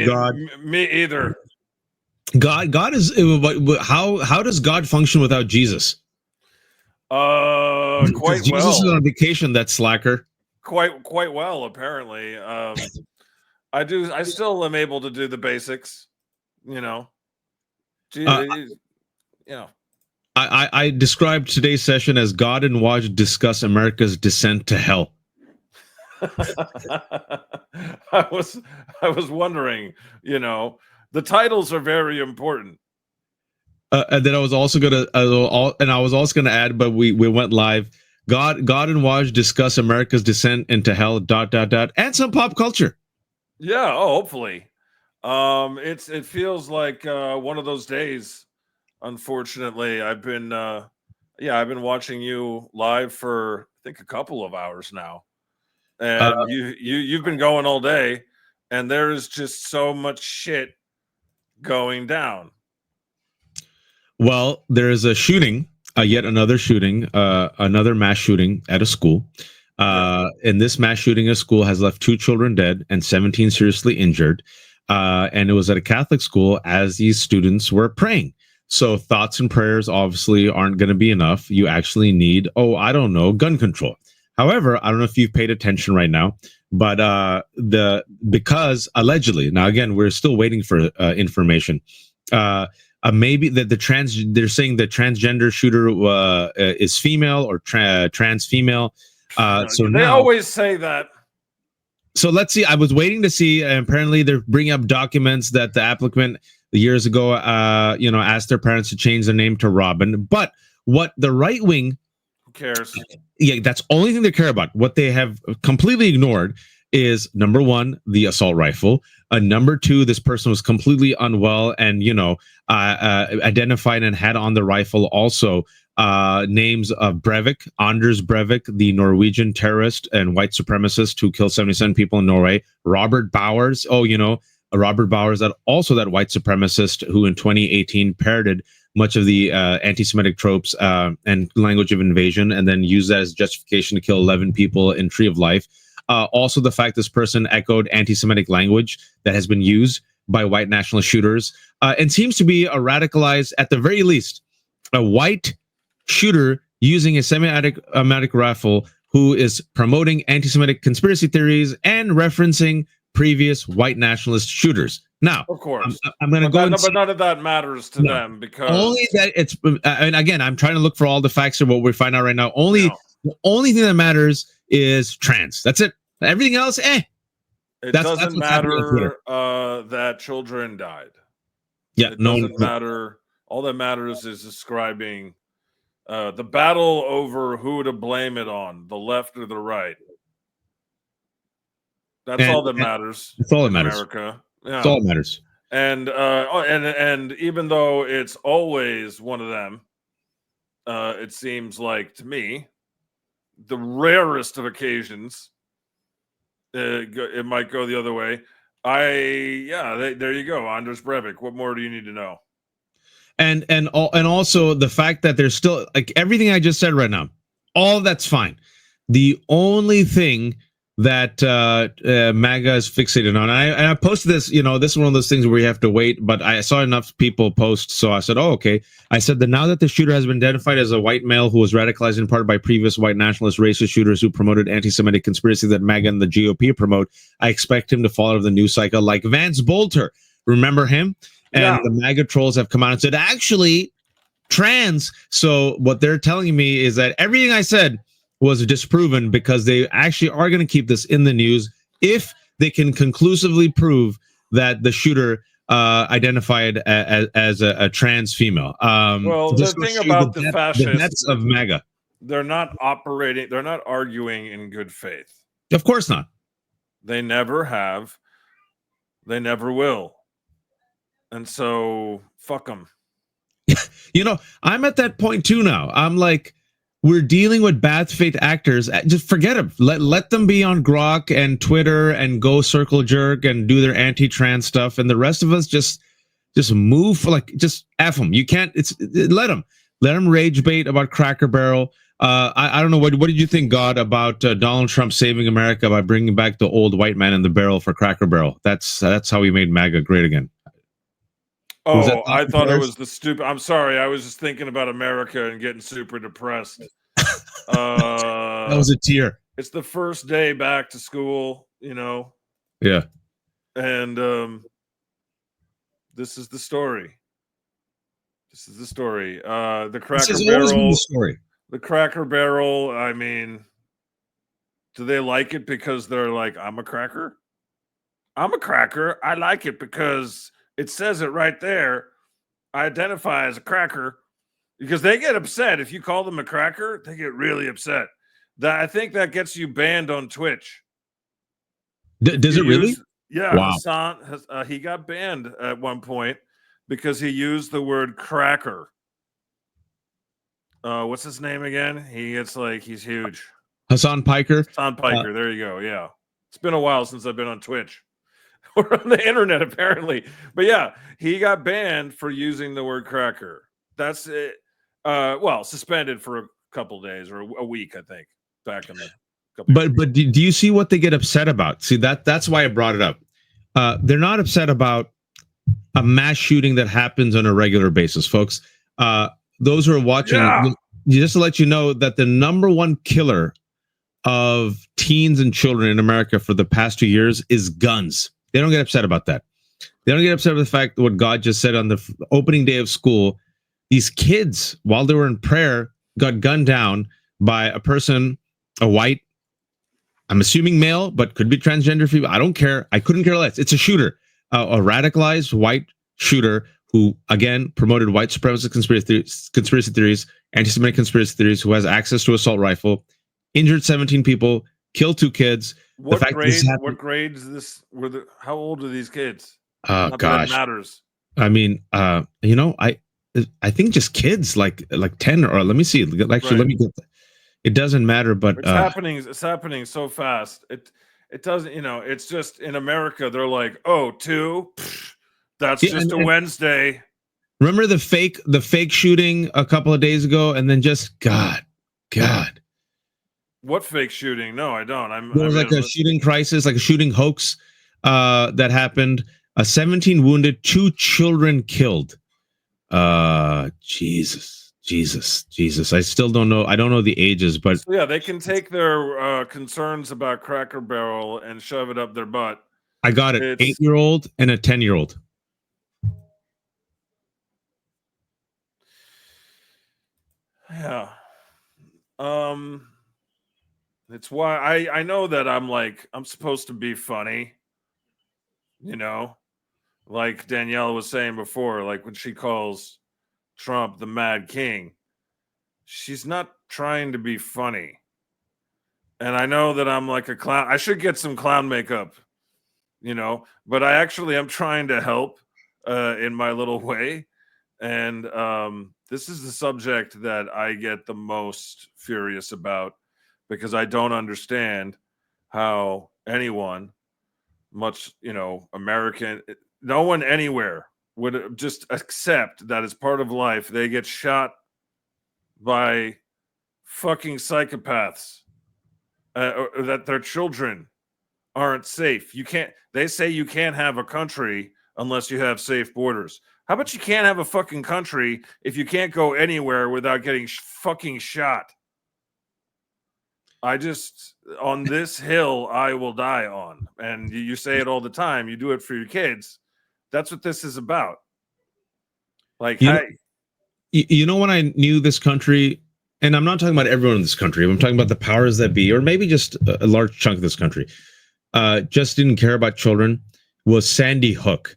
God. Me either. God is how does God function without Jesus? Quite Jesus well. is on vacation. That slacker. Quite well, apparently. I still am able to do the basics. You know. I described today's session as God and Waj discuss America's descent to hell. I was wondering, the titles are very important. And then I was also gonna, add, but we went live. God and Waj discuss America's descent into hell. ... And some pop culture. Yeah. Oh, hopefully. It feels like one of those days. Unfortunately, I've been watching you live for I think a couple of hours now, and you've been going all day, and there's just so much shit going down. Well, there is a shooting, yet another shooting, another mass shooting at a school. And this mass shooting at a school has left 2 children dead and 17 seriously injured. And it was at a Catholic school as these students were praying. So thoughts and prayers obviously aren't going to be enough. You actually need, gun control. However, I don't know if you've paid attention right now, but because allegedly, now again, we're still waiting for information. Maybe they're saying the transgender shooter is female or trans female. So they always say that. So let's see. I was waiting to see. Apparently, they're bringing up documents that the applicant years ago, asked their parents to change their name to Robin. But what the right wing, who cares? Yeah, that's the only thing they care about. What they have completely ignored is, number one, the assault rifle. Number two, this person was completely unwell and, identified and had on the rifle also names of Breivik, Anders Breivik, the Norwegian terrorist and white supremacist who killed 77 people in Norway. Robert Bowers. Robert Bowers, that white supremacist who in 2018 parroted much of the anti-Semitic tropes and language of invasion, and then used that as justification to kill 11 people in Tree of Life. Also, the fact this person echoed anti-Semitic language that has been used by white nationalist shooters, and seems to be a radicalized, at the very least, a white shooter using a semi-automatic rifle who is promoting anti-Semitic conspiracy theories and referencing previous white nationalist shooters. Now, of course, I'm going to go. But none of that matters to them because only that it's. And again, I'm trying to look for all the facts of what we find out right now. The only thing that matters is trans. That's it. Everything else, It doesn't matter that children died. Yeah, it doesn't matter. All that matters is describing the battle over who to blame it on, the left or the right. That's all that matters. That's all that matters. America. Yeah. That's all that matters. And even though it's always one of them, it seems like to me, the rarest of occasions, it might go the other way. There you go, Anders Breivik. What more do you need to know? And also the fact that there's still, like, everything I just said right now, all that's fine. The only thing that MAGA is fixated on, and I posted this, this is one of those things where you have to wait, but I saw enough people post, so I said, okay. I said that now that the shooter has been identified as a white male who was radicalized in part by previous white nationalist racist shooters who promoted anti-Semitic conspiracy that MAGA and the GOP promote, I expect him to fall out of the news cycle like Vance Bolter. Remember him? And the MAGA trolls have come out and said, actually, trans. So what they're telling me is that everything I said was disproven, because they actually are going to keep this in the news if they can conclusively prove that the shooter identified as a trans female. Well, the thing about the fascists, the nets of MAGA, they're not arguing in good faith. Of course not. They never have. They never will. And so, fuck them. I'm at that point too now. I'm like, we're dealing with bad faith actors. Just forget them. Let them be on Grok and Twitter and go circle jerk and do their anti-trans stuff. And the rest of us just move, just F them. You can't, let them rage bait about Cracker Barrel. I don't know. What did you think, God, about Donald Trump saving America by bringing back the old white man in the barrel for Cracker Barrel? That's how he made MAGA great again. Was that Oh, I thought of thought it yours? was the stupid. I'm sorry. I was just thinking about America and getting super depressed. That was a tear. It's the first day back to school, Yeah. and this is the story. This is the story. The This Cracker has always been the Barrel. story. The Cracker Barrel. I mean, do they like it because they're like, I'm a cracker? I'm a cracker. I like it because it says it right there. I identify as a cracker, because they get upset if you call them a cracker. They get really upset. I think that gets you banned on Twitch. Does it really? Yeah, Wow. Hassan, he got banned at one point because he used the word cracker. What's his name again? He's huge. Hassan Piker. Hassan Piker. There you go. Yeah, it's been a while since I've been on Twitch or on the internet, apparently. But yeah, he got banned for using the word cracker. That's it. Well, suspended for a couple days or a week, I think. Back in the. But do you see what they get upset about? See, that's why I brought it up. They're not upset about a mass shooting that happens on a regular basis, folks. Those who are watching, just to let you know that the number one killer of teens and children in America for the past 2 years is guns. They don't get upset about that. They don't get upset with the fact that what God just said on the opening day of school. These kids, while they were in prayer, got gunned down by a person, a white, I'm assuming male, but could be transgender female. I don't care. I couldn't care less. It's a shooter, a radicalized white shooter who, again, promoted white supremacist conspiracy theories, anti-Semitic conspiracy theories, who has access to assault rifle, injured 17 people, killed 2 kids. What grades this were? How old are these kids? Oh, gosh, that matters. I mean, I think just kids like 10, or let me see. Actually, right. Let me get that. It doesn't matter, but it's happening so fast. It doesn't, it's just in America, they're like, oh, 2, that's just a Wednesday. Remember the fake shooting a couple of days ago, and then just God. What fake shooting? No, I don't. There was like a shooting crisis, like a shooting hoax that happened. 17 wounded, 2 children killed. Jesus. I still don't know. I don't know the ages, but so yeah, they can take their concerns about Cracker Barrel and shove it up their butt. I got it. 8-year-old and a 10-year-old. Yeah. It's why I know that I'm supposed to be funny, like Danielle was saying before, like when she calls Trump the Mad King, she's not trying to be funny. And I know that I'm like a clown. I should get some clown makeup, but I actually am trying to help in my little way. And this is the subject that I get the most furious about, because I don't understand how anyone, much, American, no one anywhere would just accept that as part of life they get shot by fucking psychopaths, or that their children aren't safe. They say you can't have a country unless you have safe borders. How about you can't have a fucking country if you can't go anywhere without getting fucking shot? On this hill I will die on. And you say it all the time. You do it for your kids. That's what this is about. Like, hey. When I knew this country, and I'm not talking about everyone in this country, I'm talking about the powers that be, or maybe just a large chunk of this country, just didn't care about children, was Sandy Hook.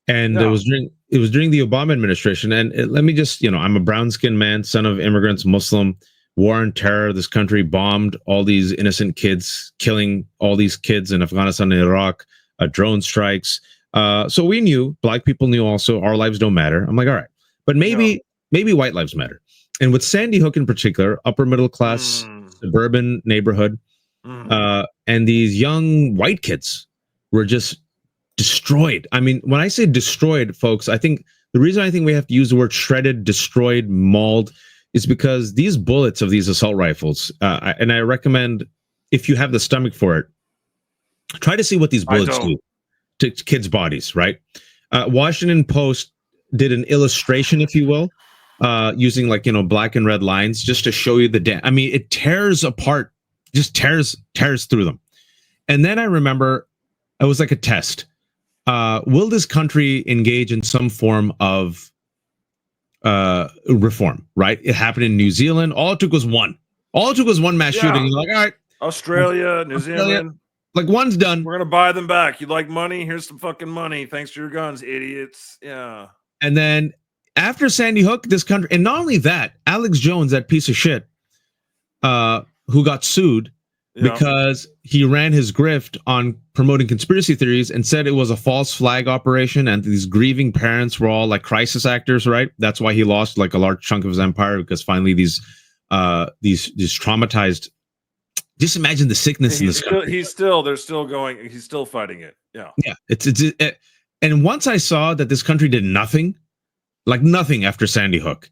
And it was during the Obama administration. And let me just, I'm a brown-skinned man, son of immigrants, Muslim, war on terror. This country bombed all these innocent kids, killing all these kids in Afghanistan and Iraq, drone strikes. So we knew, black people knew also, our lives don't matter. I'm like, all right, but maybe white lives matter. And with Sandy Hook in particular, upper middle class, suburban neighborhood, and these young white kids were just destroyed. I mean, when I say destroyed, folks, I think the reason I think we have to use the word shredded, destroyed, mauled is because these bullets of these assault rifles, and I recommend, if you have the stomach for it, try to see what these bullets do to kids' bodies, right? Washington Post did an illustration, if you will, using like, black and red lines just to show you I mean, it tears apart, just tears through them. And then I remember it was like a test. Will this country engage in some form of reform, right? It happened in New Zealand. All it took was one. Mass shooting. You're like, all right. Australia, New Zealand. Like, one's done. We're going to buy them back. You like money? Here's some fucking money. Thanks to your guns, idiots. Yeah. And then after Sandy Hook, this country, and not only that, Alex Jones, that piece of shit, who got sued because he ran his grift on promoting conspiracy theories and said it was a false flag operation, and these grieving parents were all like crisis actors, right? That's why he lost like a large chunk of his empire, because finally these traumatized. Just imagine the sickness in this country. They're still going. He's still fighting it. Yeah. Yeah. And once I saw that this country did nothing after Sandy Hook,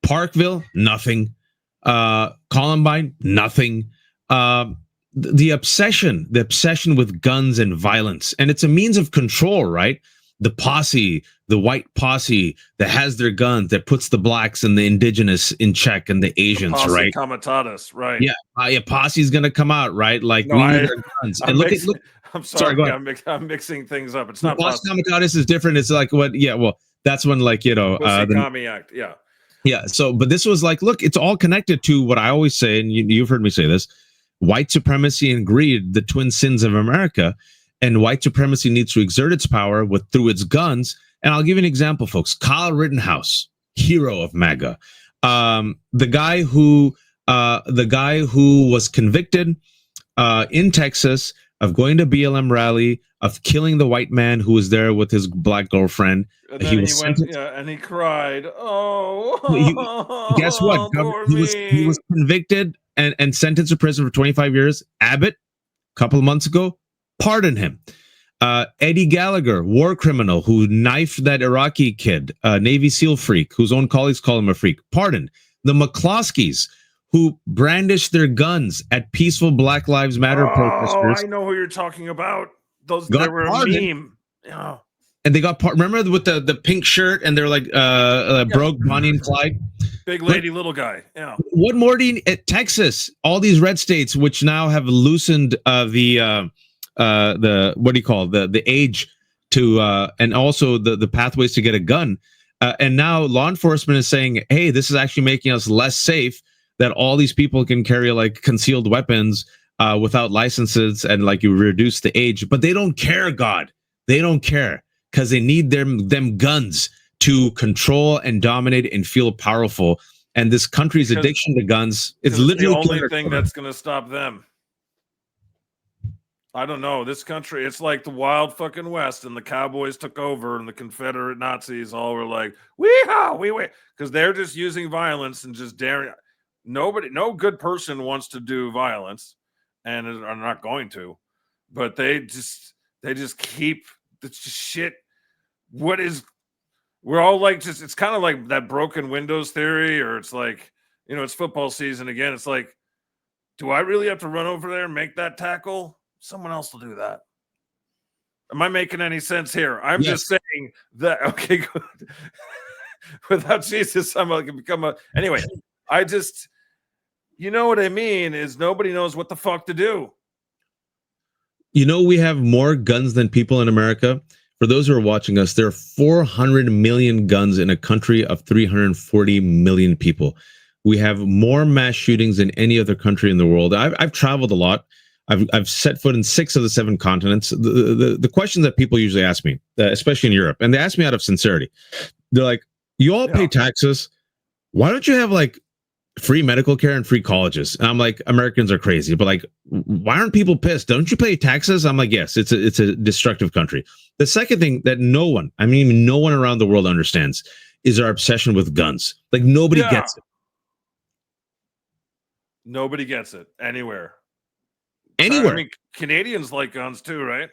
Parkville, nothing, Columbine, nothing, the obsession with guns and violence, and it's a means of control, right? The posse, the white posse that has their guns, that puts the blacks and the indigenous in check, and the Asians, posse right? Comitatus, right? Yeah, a posse's gonna come out, right? Like, we need our guns. And look. I'm sorry, I'm mixing things up. It's not posse comitatus is different. It's like what? Yeah, well, that's when, like, the Commie Act. Yeah. Yeah. So, but this was like, look, it's all connected to what I always say, and you've heard me say this: white supremacy and greed, the twin sins of America. And white supremacy needs to exert its power through its guns. And I'll give you an example, folks. Kyle Rittenhouse, hero of MAGA, the guy who was convicted in Texas of going to BLM rally, of killing the white man who was there with his black girlfriend. And then he went, and he cried. Guess what? He was convicted and sentenced to prison for 25 years. Abbott, a couple of months ago, pardon him. Eddie Gallagher, war criminal who knifed that Iraqi kid, Navy SEAL freak, whose own colleagues call him a freak, pardoned. The McCloskeys, who brandished their guns at peaceful Black Lives Matter protesters. I know who you're talking about. They were a meme. Yeah. And they got remember with the pink shirt, and they're like broke Bonnie and Clyde. Big lady, little guy. Yeah. What more do you at Texas? All these red states, which now have loosened the what do you call the age to and also the pathways to get a gun, and now law enforcement is saying, hey, this is actually making us less safe, that all these people can carry like concealed weapons without licenses, and like you reduce the age. But they don't care, God, they don't care, because they need them guns to control and dominate and feel powerful. And this country's addiction to guns is literally the only thing that's going to stop them. I don't know. This country, it's like the wild fucking West, and the cowboys took over, and the Confederate Nazis all were like, weehaw, we wait, because they're just using violence and just daring. No good person wants to do violence, and are not going to, but they just keep the shit. We're all like, just, it's kind of like that broken windows theory, or it's like, it's football season again. It's like, do I really have to run over there and make that tackle? Someone else will do that. Am I making any sense here? I'm just saying that. Okay, good. Without Jesus, I'm going to become anyway. I just, what I mean is, nobody knows what the fuck to do. We have more guns than people in America. For those who are watching us, there are 400 million guns in a country of 340 million people. We have more mass shootings than any other country in the world. I've traveled a lot. I've set foot in 6 of the 7 continents. The questions that people usually ask me, especially in Europe, and they ask me out of sincerity, they're like, you all pay taxes. Why don't you have like free medical care and free colleges? And I'm like, Americans are crazy, but like, why aren't people pissed? Don't you pay taxes? I'm like, yes, it's a destructive country. The second thing that no one around the world understands is our obsession with guns. Like, nobody gets it. Nobody gets it anywhere. I mean, Canadians like guns too, right?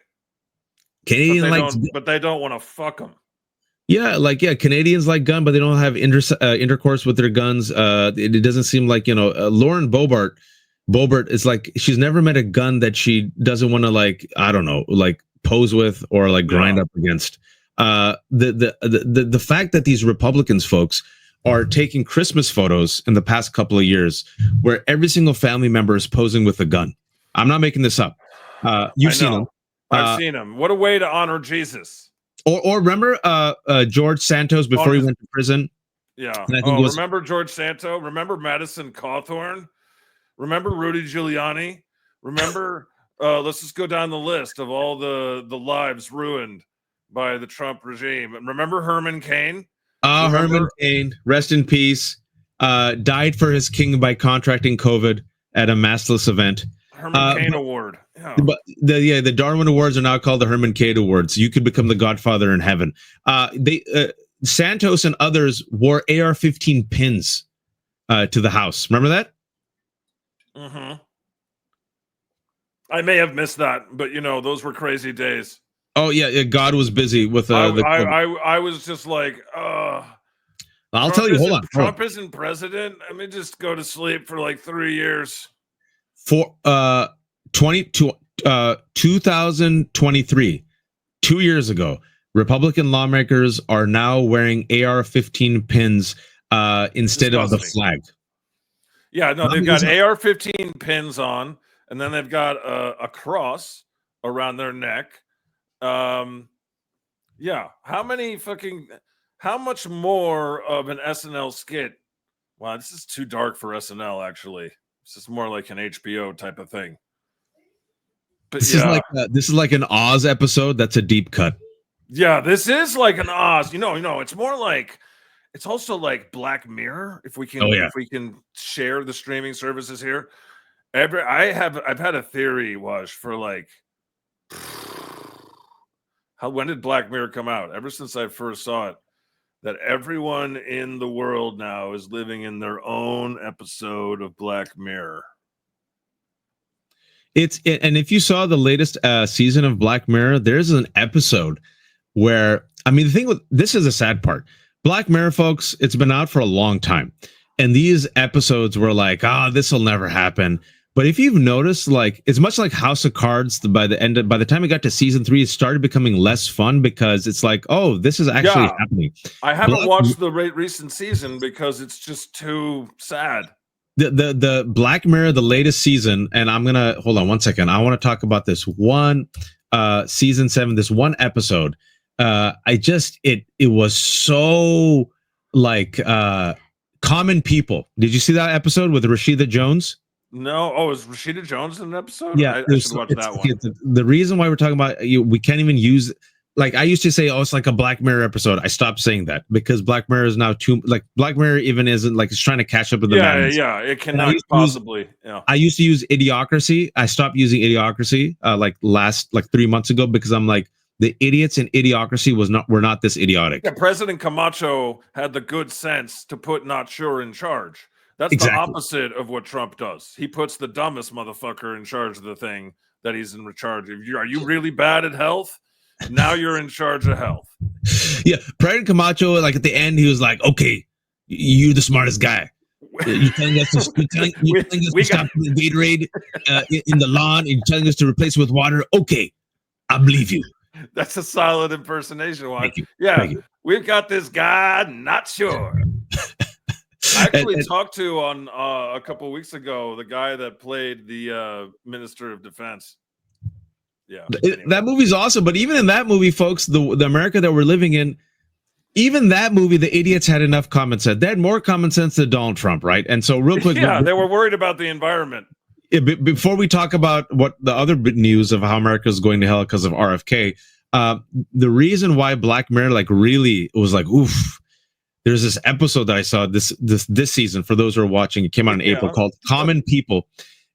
But they don't want to fuck them. Yeah, like Canadians like gun, but they don't have intercourse with their guns. It doesn't seem like Lauren Boebert is like she's never met a gun that she doesn't want to like I don't know like pose with or like grind Yeah. up against. The fact that these Republicans folks are taking Christmas photos in the past couple of years where every single family member is posing with a gun. I'm not making this up. You've I seen them. know. I've seen him. What a way to honor Jesus. Or remember George Santos before he went to prison? Yeah. And I think remember George Santo? Remember Madison Cawthorn? Remember Rudy Giuliani? Remember, let's just go down the list of all the lives ruined by the Trump regime. And remember Herman Cain? Herman Cain, rest in peace. Died for his king by contracting COVID at a massless event. Herman Cain Award. Yeah. But the Darwin Awards are now called the Herman Cain Awards. You could become the Godfather in heaven. Santos and others wore AR-15 pins to the house. Remember that? Mm-hmm. I may have missed that, but those were crazy days. Oh yeah, God was busy with I was just like, I'll tell you. Hold on. Trump isn't president. Let me just go to sleep for like 3 years. For 2023, 2 years ago, Republican lawmakers are now wearing AR-15 pins instead of the flag. Yeah, no, they've got AR-15 pins on, and then they've got a cross around their neck. Yeah, how much more of an SNL skit? Wow, this is too dark for SNL, actually. This is more like an HBO type of thing. But this is like an Oz episode. That's a deep cut. Yeah, this is like an Oz. It's more like it's also like Black Mirror. If we can share the streaming services here. I've had a theory, Wash, for like when did Black Mirror come out? Ever since I first saw it, that everyone in the world now is living in their own episode of Black Mirror. And if you saw the latest season of Black Mirror, there's an episode where, the thing with this is a sad part. Black Mirror, folks, it's been out for a long time. And these episodes were like, this will never happen. But if you've noticed, like, it's much like House of Cards. By the time it got to season 3, it started becoming less fun because it's like, this is actually happening. I haven't watched the recent season because it's just too sad. The Black Mirror, the latest season, and I'm gonna hold on one second. I want to talk about this one season 7, this one episode. It was so like Common People. Did you see that episode with Rashida Jones? No. Is Rashida Jones in an episode? Yeah, I should watch that one. The reason why we're talking about we can't even use. Like I used to say, it's like a Black Mirror episode. I stopped saying that because Black Mirror is now too like Black Mirror even isn't like it's trying to catch up with the madness. Yeah, it cannot possibly. I used to use Idiocracy. I stopped using Idiocracy like 3 months ago because I'm like the idiots in Idiocracy were not this idiotic. Yeah, President Camacho had the good sense to put Not Sure in charge. That's exactly the opposite of what Trump does. He puts the dumbest motherfucker in charge of the thing that he's in charge of. Are you really bad at health? Now you're in charge of health. Yeah, President Camacho, like at the end, he was like, "Okay, you're the smartest guy. You're telling us to stop the Gatorade in the lawn. You're telling us to replace it with water. Okay, I believe you." That's a solid impersonation. Thank you. Yeah, Thank you. We've got this guy, not sure. I actually talked to on a couple of weeks ago the guy that played the Minister of Defense. Yeah, that movie's awesome. But even in that movie, folks, the America that we're living in, even that movie, the idiots had enough common sense. They had more common sense than Donald Trump, right? And so, real quick, they were worried about the environment. Before we talk about what the other news of how America is going to hell because of RFK, the reason why Black Mirror really was like, oof. There's this episode that I saw this season. For those who are watching, it came out in April called "Common People."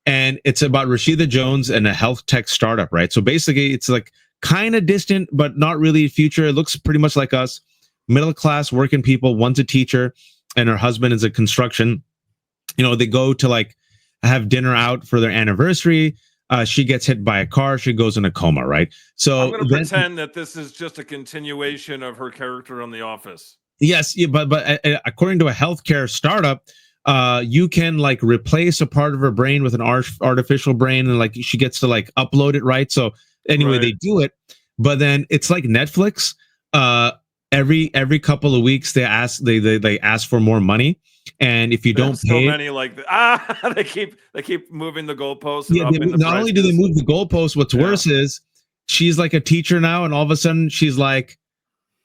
And it's about Rashida Jones and a health tech startup, right? So basically, it's like kind of distant, but not really future. It looks pretty much like us, middle class working people. One's a teacher, and her husband is a construction. They go to like have dinner out for their anniversary. She gets hit by a car. She goes in a coma, right? I'm So going to then, pretend that this is just a continuation of her character on The Office. yes, yeah, but according to a healthcare startup, you can like replace a part of her brain with an artificial brain, and like she gets to like upload it, right? So anyway, Right. they do it, but then it's like Netflix. Uh, every couple of weeks they ask for more money, and if you don't There's so pay it, many like they keep moving the goalposts and yeah, upping the not only do they prices. move the goalposts, what's Yeah. worse is she's like a teacher now, and all of a sudden she's like,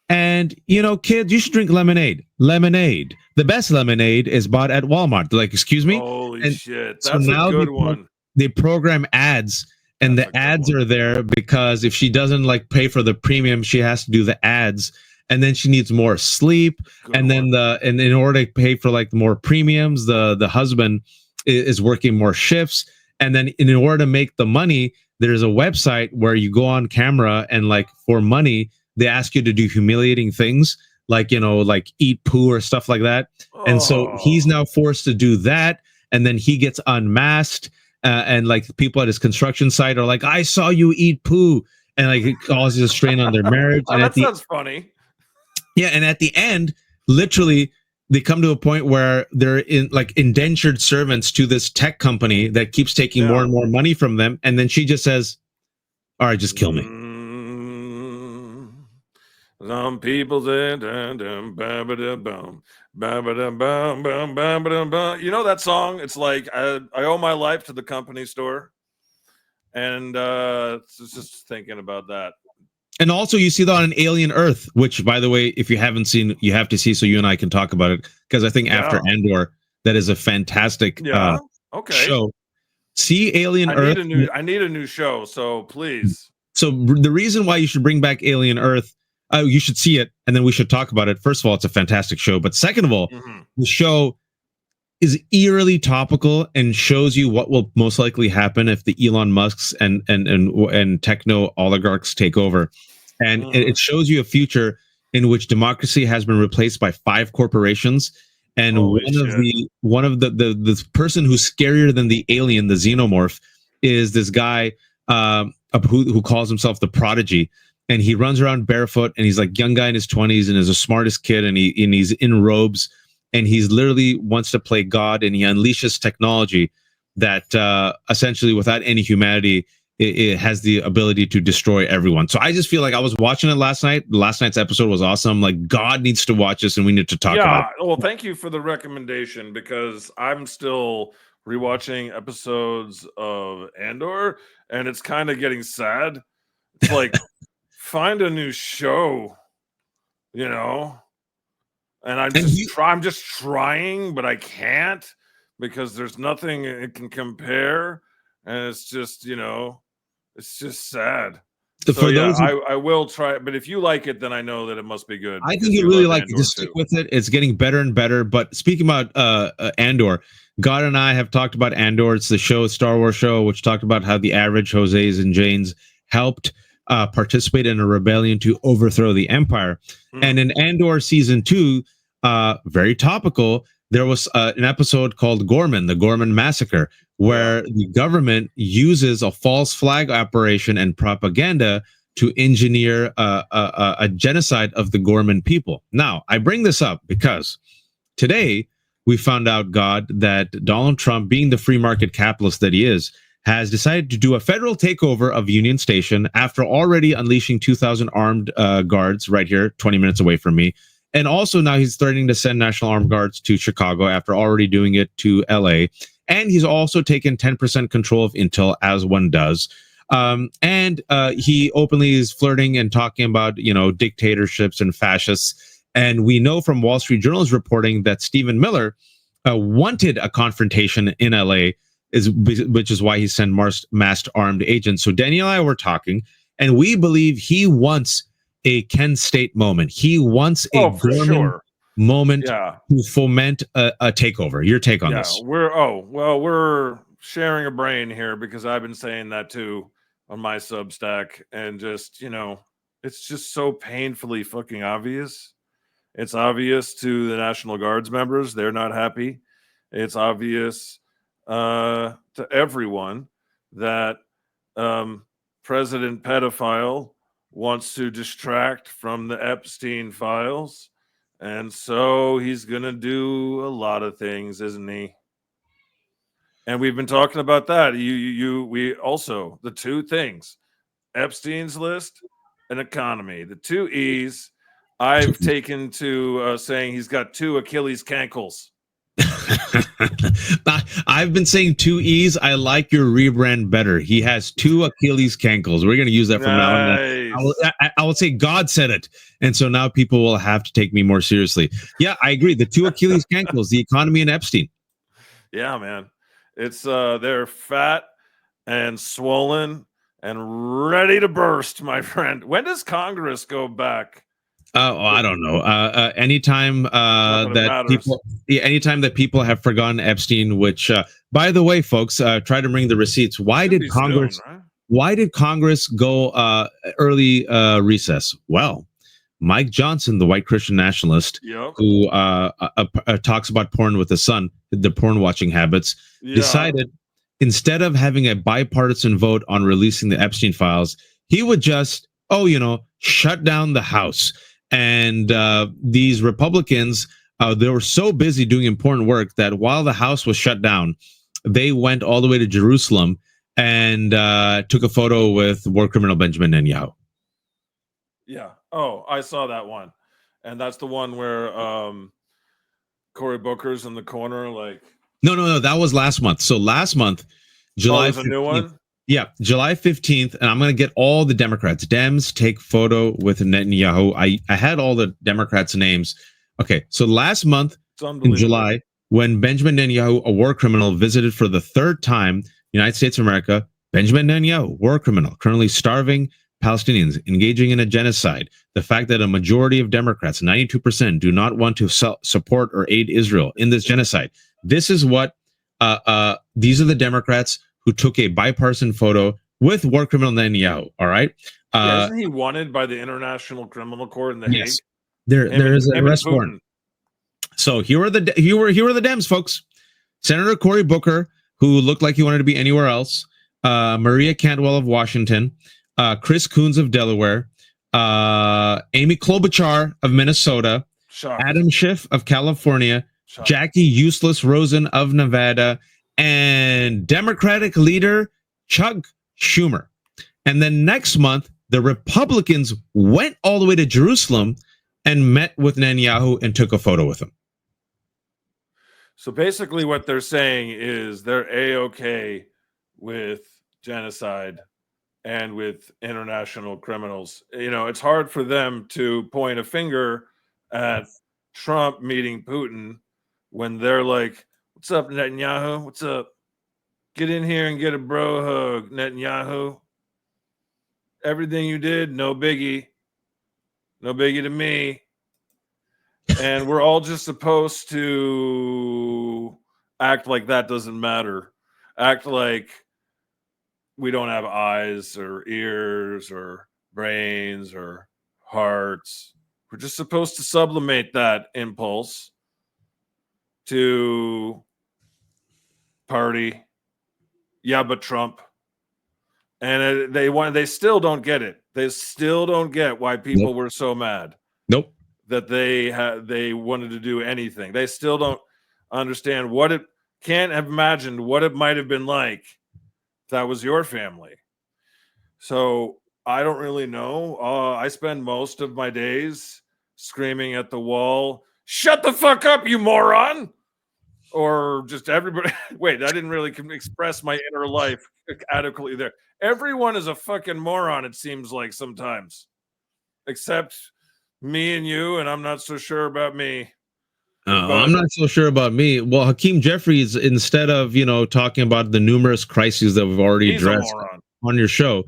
and kids, you should drink lemonade. Lemonade. The best lemonade is bought at Walmart. They're like, excuse me? Holy And shit. so That's a now good one. they program ads, and That's a the good ads one. are there because if she doesn't like pay for the premium, she has to do the ads. And then she needs more sleep. Good And then one. and in order to pay for like more premiums, the husband is working more shifts. And then in order to make the money, there's a website where you go on camera and like for money, they ask you to do humiliating things like, like eat poo or stuff like that. And so he's Oh, now forced to do that. And then he gets unmasked. And like people at his construction site are like, I saw you eat poo. And like it causes a strain on their marriage. oh, that sounds funny. And at the end, literally, they come to a point where they're in like indentured servants to this tech company that keeps taking more Yeah. and more money from them. And then she just says, all right, just kill me. Some people say, dun, dun, ba, ba, da, bum, ba, ba, da, bum, bum, ba, ba, da, bum. You know that song? It's like I owe my life to the company store, and just thinking about that. And also, you see that on Alien Earth, which, by the way, if you haven't seen, you have to see so you and I can talk about it. Because I think after Yeah, Andor, that is a fantastic yeah. Okay, show. See Alien Earth. I need a new show. So please. So the reason why you should bring back Alien Earth, you should see it, and then we should talk about it. First of all, it's a fantastic show, but second of all, the show is eerily topical and shows you what will most likely happen if the Elon Musks and techno oligarchs take over, and it shows you a future in which democracy has been replaced by 5 corporations, and Holy shit. one of the person who's scarier than the alien, the xenomorph, is this guy who calls himself the Prodigy, and he runs around barefoot, and he's like young guy in his 20s and is the smartest kid, and he's in robes, and he's literally wants to play God, and he unleashes technology that essentially, without any humanity, it has the ability to destroy everyone. So I just feel like I was watching it last night. Last night's episode was awesome. Like God needs to watch this, and we need to talk about it. Well, thank you for the recommendation because I'm still rewatching episodes of Andor, and it's kind of getting sad. It's like find a new show, you know. And I'm just trying, but I can't because there's nothing it can compare, and it's just it's just sad. So For yeah, those who, I will try it. But if you like it, then I know that it must be good. I Because think you you really love like it. Andor Just stick too. with it. It's getting better and better. But speaking about Andor, God and I have talked about Andor. It's the show, Star Wars show, which talked about how the average Jose's and Janes helped participate in a rebellion to overthrow the Empire. And in Andor season 2, very topical, there was an episode called Gorman, the Gorman Massacre, where the government uses a false flag operation and propaganda to engineer a genocide of the Gorman people. Now, I bring this up because today we found out, God, that Donald Trump, being the free market capitalist that he is, has decided to do a federal takeover of Union Station after already unleashing 2,000 armed guards right here, 20 minutes away from me. And also now he's threatening to send National Armed Guards to Chicago after already doing it to LA. And he's also taken 10% control of Intel, as one does. And he openly is flirting and talking about, dictatorships and fascists. And we know from Wall Street Journal's reporting that Stephen Miller wanted a confrontation in LA, which is why he sent masked armed agents. So Danielle and I were talking, and we believe he wants a Kent State moment. He wants a For Gorman sure. moment Yeah. to foment a takeover. Your take on this? We're sharing a brain here because I've been saying that too on my Substack, and just it's just so painfully fucking obvious. It's obvious to the National Guards members; they're not happy. It's obvious to everyone that President pedophile wants to distract from the Epstein files, and so he's gonna do a lot of things, isn't he? And we've been talking about that. We also, the two things, Epstein's list and economy, the two E's. I've taken to saying he's got two Achilles Cankles. I've been saying two E's. I like your rebrand better. He has two Achilles Cankles. We're going to use that from now on. I will say God said it. And so now people will have to take me more seriously. Yeah, I agree. The two Achilles Cankles, the economy and Epstein. Yeah, man. It's they're fat and swollen and ready to burst, my friend. When does Congress go back? I don't know. Anytime anytime that people have forgotten Epstein, which, by the way, folks, try to bring the receipts. Why did Congress? Soon, right? Why did Congress go early recess? Well, Mike Johnson, the white Christian nationalist, who talks about porn with his son, the porn watching habits, decided instead of having a bipartisan vote on releasing the Epstein files, he would just, shut down the House. And these Republicans, they were so busy doing important work that while the House was shut down, they went all the way to Jerusalem and took a photo with war criminal Benjamin Netanyahu. Yeah. Oh, I saw that one. And that's the one where Cory Booker's in the corner, like. No. That was last month. So last month, July 15th, a new one? Yeah, July 15th, and I'm going to get all the Democrats. Dems take photo with Netanyahu. I had all the Democrats' names. Okay, so last month in July, when Benjamin Netanyahu, a war criminal, visited for the third time the United States of America, Benjamin Netanyahu, war criminal, currently starving Palestinians, engaging in a genocide. The fact that a majority of Democrats, 92%, do not want to support or aid Israel in this genocide. This is what these are the Democrats who took a bipartisan photo with war criminal Netanyahu. All right. Isn't he wanted by the International Criminal Court in The Hague? There is an arrest warrant. So here are the Dems, folks. Senator Cory Booker, who looked like he wanted to be anywhere else. Maria Cantwell of Washington. Chris Coons of Delaware. Amy Klobuchar of Minnesota. Adam Schiff of California. Jackie Useless Rosen of Nevada. And Democratic leader Chuck Schumer. And then next month, the Republicans went all the way to Jerusalem and met with Netanyahu and took a photo with him. So basically what they're saying is they're A-okay with genocide and with international criminals. It's hard for them to point a finger at Trump meeting Putin when they're like, "What's up, Netanyahu? What's up? Get in here and get a bro hug, Netanyahu. Everything you did, no biggie. No biggie to me." And we're all just supposed to act like that doesn't matter. Act like we don't have eyes or ears or brains or hearts. We're just supposed to sublimate that impulse to party, but Trump, and they still don't get it. They still don't get why people were so mad. Nope. That they wanted to do anything. They still don't understand can't have imagined what it might have been like if that was your family. So I don't really know. I spend most of my days screaming at the wall, "Shut the fuck up, you moron!" Or just everybody. Wait, I didn't really express my inner life adequately there. Everyone is a fucking moron, it seems like sometimes. Except me and you, and I'm not so sure about me. I'm not so sure about me. Well, Hakeem Jeffries, instead of, talking about the numerous crises that we've already addressed on your show,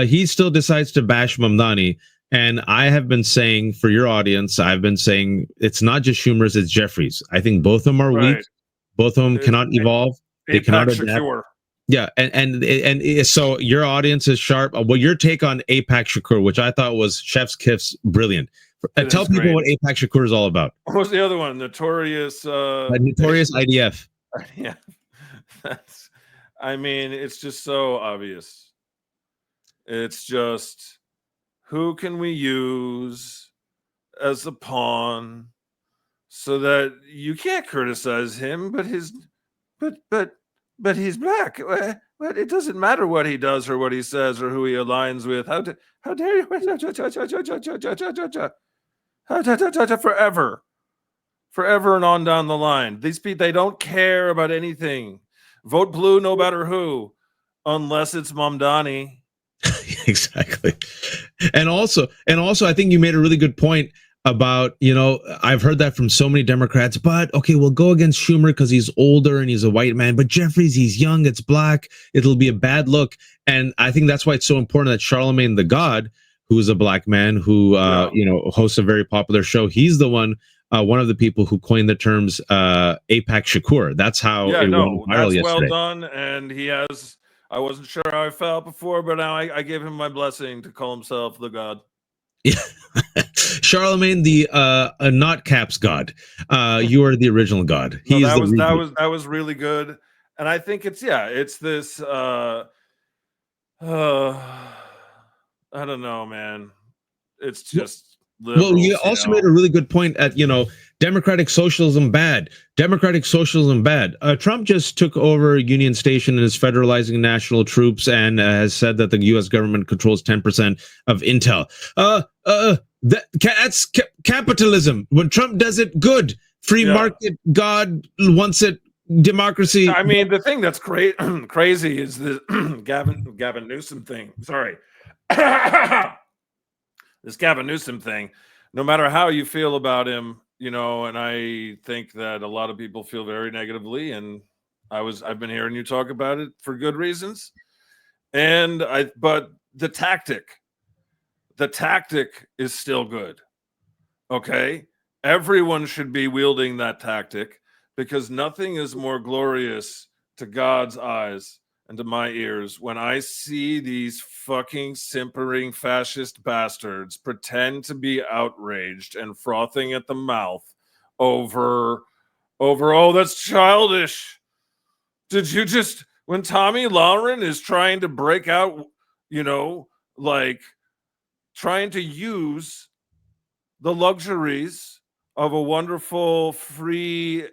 he still decides to bash Mamdani. And I have been saying, for your audience, I've been saying it's not just Schumer's, it's Jeffries. I think both of them are weak. Both of them cannot evolve. They cannot adapt. Yeah, and so your audience is sharp. Well, your take on AIPAC Shakur, which I thought was Chef's Kiss, brilliant. Tell people what AIPAC Shakur is all about. What was the other one? Notorious IDF. Yeah. It's just so obvious. It's just, who can we use as a pawn so that you can't criticize him, but he's black. But it doesn't matter what he does or what he says or who he aligns with. How dare you? Forever and on down the line. These people, they don't care about anything. Vote blue no matter who, unless it's Mamdani. Exactly. And also, I think you made a really good point about, I've heard that from so many Democrats, but okay, we'll go against Schumer because he's older and he's a white man, but Jeffries, he's young, it's black, it'll be a bad look. And I think that's why it's so important that Charlemagne the God, who is a black man who, hosts a very popular show, he's the one of the people who coined the terms APAC Shakur. That's how it went viral yesterday. Well done. And he has, I wasn't sure how I felt before, but now I give him my blessing to call himself the God. Yeah. Charlemagne, the not caps God. You are the original God. That was really good. And I think it's this I don't know, man. It's just liberals, well, you also made a really good point at democratic socialism bad. Trump just took over Union Station and is federalizing national troops and has said that the U.S. government controls 10% of intel. That's capitalism. When Trump does it, good. Free market, God wants it. Democracy. I mean, the thing that's crazy is the Gavin Newsom thing. Sorry. This Gavin Newsom thing, no matter how you feel about him, and I think that a lot of people feel very negatively, and I've been hearing you talk about it for good reasons. But the tactic is still good. Okay? Everyone should be wielding that tactic, because nothing is more glorious to God's eyes and to my ears when I see these fucking simpering fascist bastards pretend to be outraged and frothing at the mouth over, oh, that's childish. Did you just, when Tommy Lauren is trying to break out, trying to use the luxuries of a wonderful free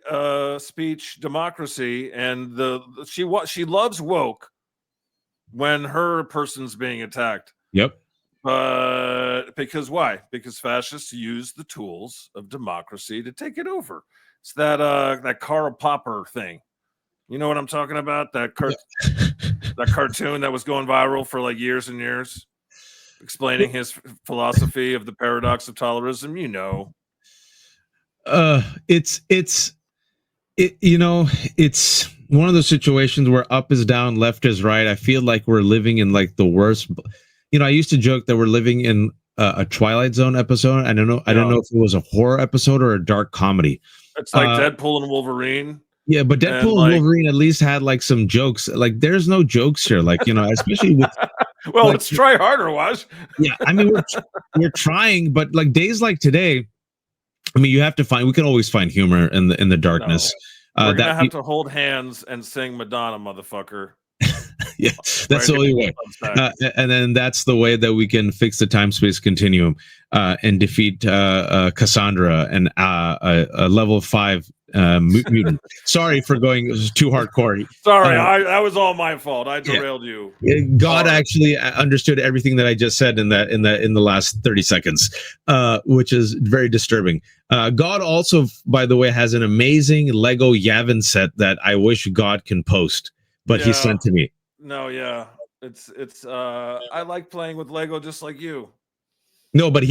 speech democracy, and she loves woke when her person's being attacked. Yep. Because why? Because fascists use the tools of democracy to take it over. It's that Karl Popper thing. You know what I'm talking about? That cartoon that was going viral for like years and years, explaining his philosophy of the paradox of tolerism. It's one of those situations where up is down, left is right. I feel like we're living in like the worst. I used to joke that we're living in a Twilight Zone episode. I don't know if it was a horror episode or a dark comedy. It's like Deadpool and Wolverine. Yeah, but Deadpool and Wolverine at least had like some jokes. Like there's no jokes here. Like, especially with well, let's try harder, Waj. Yeah, I mean we're trying, but like days like today, I mean, we can always find humor in the darkness. No. We're gonna have to hold hands and sing Madonna, motherfucker. Yeah, that's the only way. And then that's the way that we can fix the time-space continuum and defeat Cassandra and a level 5 mutant. Sorry for going too hardcore. Sorry, that was all my fault. I derailed you. God actually understood everything that I just said in the last 30 seconds, which is very disturbing. God also, by the way, has an amazing Lego Yavin set that I wish God can post, but he sent to me. No, yeah, it's. I like playing with Lego just like you. No, but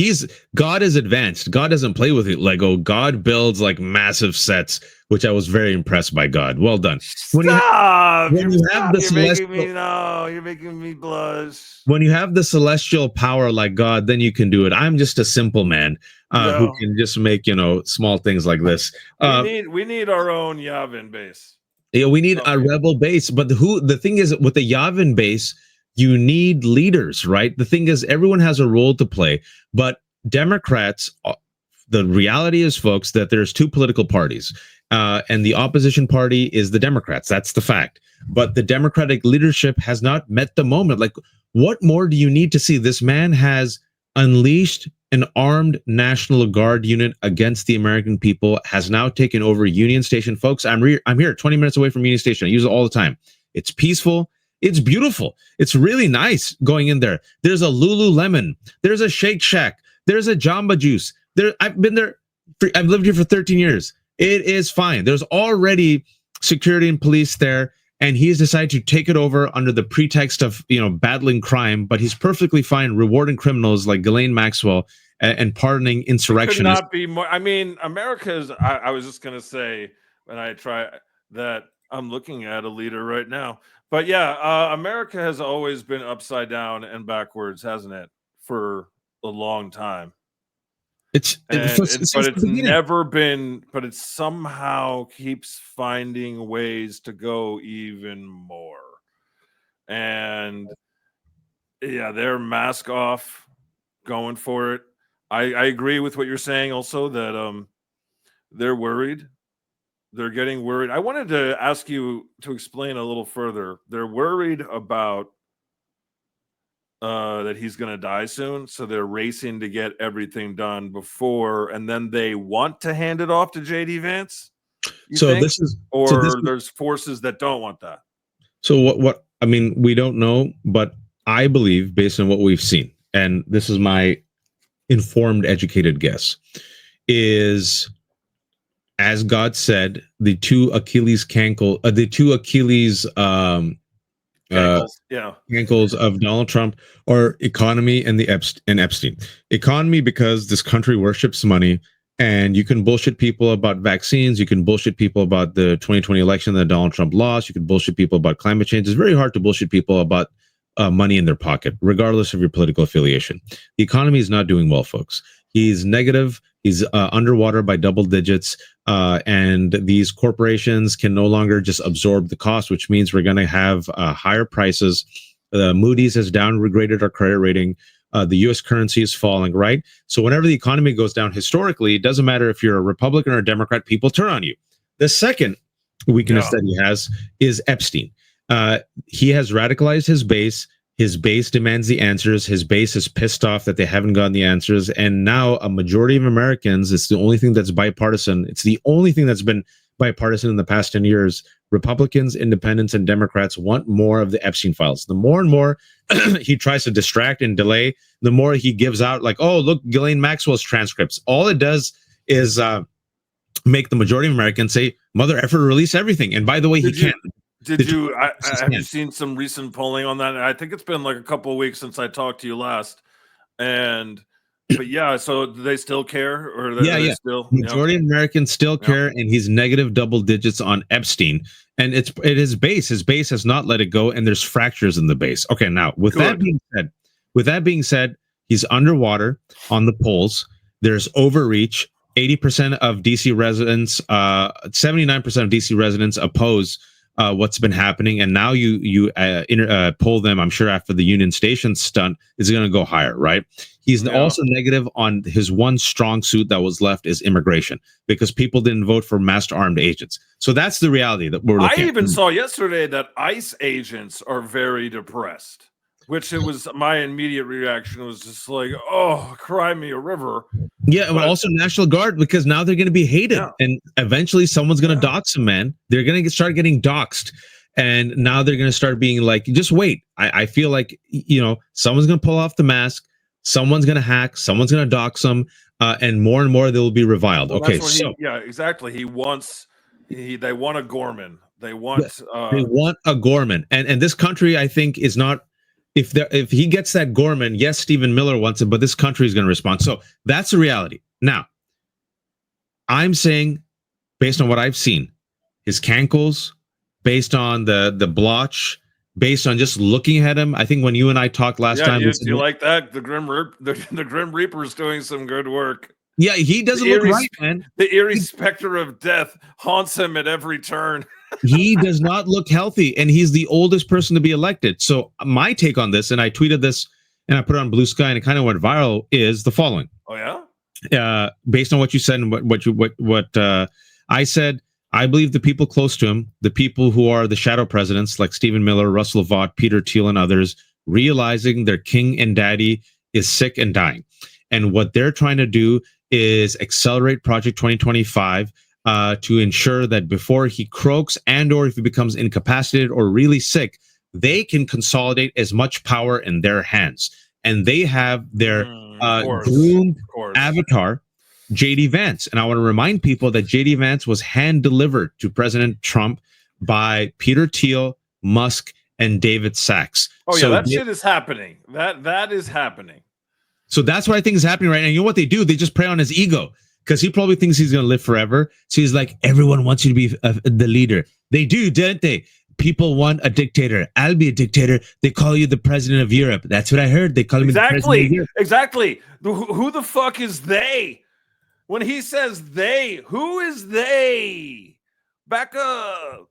God is advanced. God doesn't play with Lego. God builds like massive sets, which I was very impressed by God. Well done. You're making me blush. When you have the celestial power like God, then you can do it. I'm just a simple man who can just make, small things like this. We need our own Yavin base. Yeah, we need a rebel base. But the thing is, with the Yavin base, you need leaders, right? The thing is, everyone has a role to play, but Democrats, the reality is, folks, that there's two political parties. and the opposition party is the Democrats. That's the fact. But the Democratic leadership has not met the moment. Like, what more do you need to see? This man has unleashed an armed National Guard unit against the American people, has now taken over Union Station. Folks, I'm here 20 minutes away from Union Station. I use it all the time. It's peaceful. It's beautiful. It's really nice going in there. There's a Lululemon. There's a Shake Shack. There's a Jamba Juice. I've been there. I've lived here for 13 years. It is fine. There's already security and police there, and he's decided to take it over under the pretext of, battling crime. But he's perfectly fine rewarding criminals like Ghislaine Maxwell and pardoning insurrectionists. Could not be more. I mean, America's. I was just gonna say when I try that. I'm looking at a leader right now, but yeah, America has always been upside down and backwards, hasn't it, for a long time? But it's never been. But it somehow keeps finding ways to go even more. And yeah, they're mask off, going for it. I agree with what you're saying. Also, that they're worried. They're getting worried. I wanted to ask you to explain a little further. They're worried about that he's going to die soon, so they're racing to get everything done before, and then they want to hand it off to JD Vance. There's forces that don't want that. So what I mean, we don't know, but I believe, based on what we've seen, and this is my informed, educated guess, is, as God said, the two Achilles Cankles of Donald Trump are economy and Epstein. Economy, because this country worships money, and you can bullshit people about vaccines. You can bullshit people about the 2020 election that Donald Trump lost. You can bullshit people about climate change. It's very hard to bullshit people about money in their pocket, regardless of your political affiliation. The economy is not doing well, folks. He's negative. He's underwater by double digits, and these corporations can no longer just absorb the cost, which means we're going to have higher prices. Moody's has downgraded our credit rating. The U.S. currency is falling, right? So whenever the economy goes down historically, it doesn't matter if you're a Republican or a Democrat, people turn on you. The second weakness that he has is Epstein. He has radicalized his base. His base demands the answers. His base is pissed off that they haven't gotten the answers. And now a majority of Americans, it's the only thing that's bipartisan. It's the only thing that's been bipartisan in the past 10 years. Republicans, independents, and Democrats want more of the Epstein files. The more and more he tries to distract and delay, the more he gives out, like, oh, look, Ghislaine Maxwell's transcripts. All it does is make the majority of Americans say, mother effer, release everything. And by the way, he can't. Have you seen some recent polling on that? I think it's been like a couple of weeks since I talked to you last. But yeah, so do they still care? Or still, majority of Americans still care, and he's negative double digits on Epstein. And it is base. His base has not let it go, and there's fractures in the base. Okay, now with that being said, he's underwater on the polls. There's overreach. 80% of DC residents, 79% of DC residents oppose what's been happening, and now you poll them. I'm sure after the Union Station stunt is going to go higher, right? He's also negative on his one strong suit that was left is immigration, because people didn't vote for masked armed agents. So that's the reality that we're looking at. I even saw yesterday that ICE agents are very depressed, which it was my immediate reaction was just like, oh, cry me a river. Yeah, but also National Guard, because now they're going to be hated, and eventually someone's going to dox them, man. They're going to start getting doxed, and now they're going to start being like, just wait. I feel like, someone's going to pull off the mask, someone's going to hack, someone's going to dox them, and more they will be reviled. Well, okay, so exactly. They want a Gorman. They want a Gorman, and this country, I think, is not. If he gets that Gorman, yes, Stephen Miller wants it, but this country is going to respond. So that's the reality. Now, I'm saying, based on what I've seen, his cankles, based on the blotch, based on just looking at him, I think when you and I talked last time, you like that? The Grim Reaper is doing some good work. Yeah, he doesn't look right, man. The eerie specter of death haunts him at every turn. He does not look healthy, and he's the oldest person to be elected. So my take on this, and I tweeted this, and I put it on Blue Sky, and it kind of went viral, is the following. Oh yeah. Based on what you said and what I said, I believe the people close to him, the people who are the shadow presidents like Stephen Miller, Russell Vought, Peter Thiel, and others, realizing their king and daddy is sick and dying. And what they're trying to do is accelerate Project 2025 to ensure that before he croaks and or if he becomes incapacitated or really sick, they can consolidate as much power in their hands. And they have their groomed avatar, JD Vance. And I want to remind people that JD Vance was hand delivered to President Trump by Peter Thiel, Musk, and David Sachs. Oh, yeah, that shit is happening. That is happening. So that's what I think is happening right now. You know what they do? They just prey on his ego because he probably thinks he's going to live forever. So he's like, everyone wants you to be the leader. They do, don't they? People want a dictator. I'll be a dictator. They call you the president of Europe. That's what I heard. They call me the president of Europe. Exactly. Who the fuck is they? When he says they, who is they? Back up.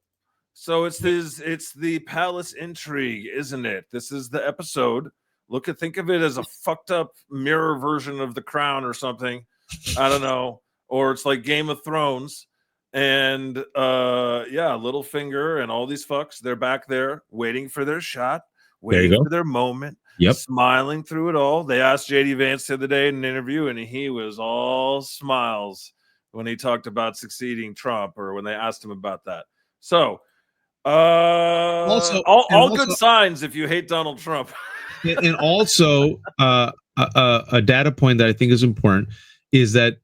So it's the palace intrigue, isn't it? This is the episode. Think of it as a fucked up mirror version of The Crown or something. I don't know. Or it's like Game of Thrones. And Littlefinger and all these fucks, they're back there waiting for their shot, waiting for their moment, smiling through it all. They asked JD Vance the other day in an interview, and he was all smiles when he talked about succeeding Trump or when they asked him about that. So all good signs if you hate Donald Trump. And also a data point that I think is important is that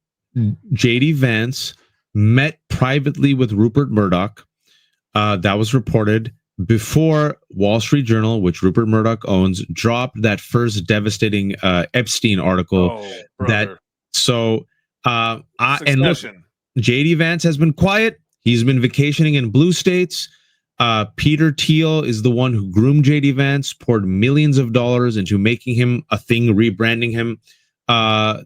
JD Vance met privately with Rupert Murdoch. That was reported before Wall Street Journal, which Rupert Murdoch owns, dropped that first devastating Epstein article. And look, JD Vance has been quiet. He's been vacationing in blue states. Peter Thiel is the one who groomed JD Vance, poured millions of dollars into making him a thing, rebranding him.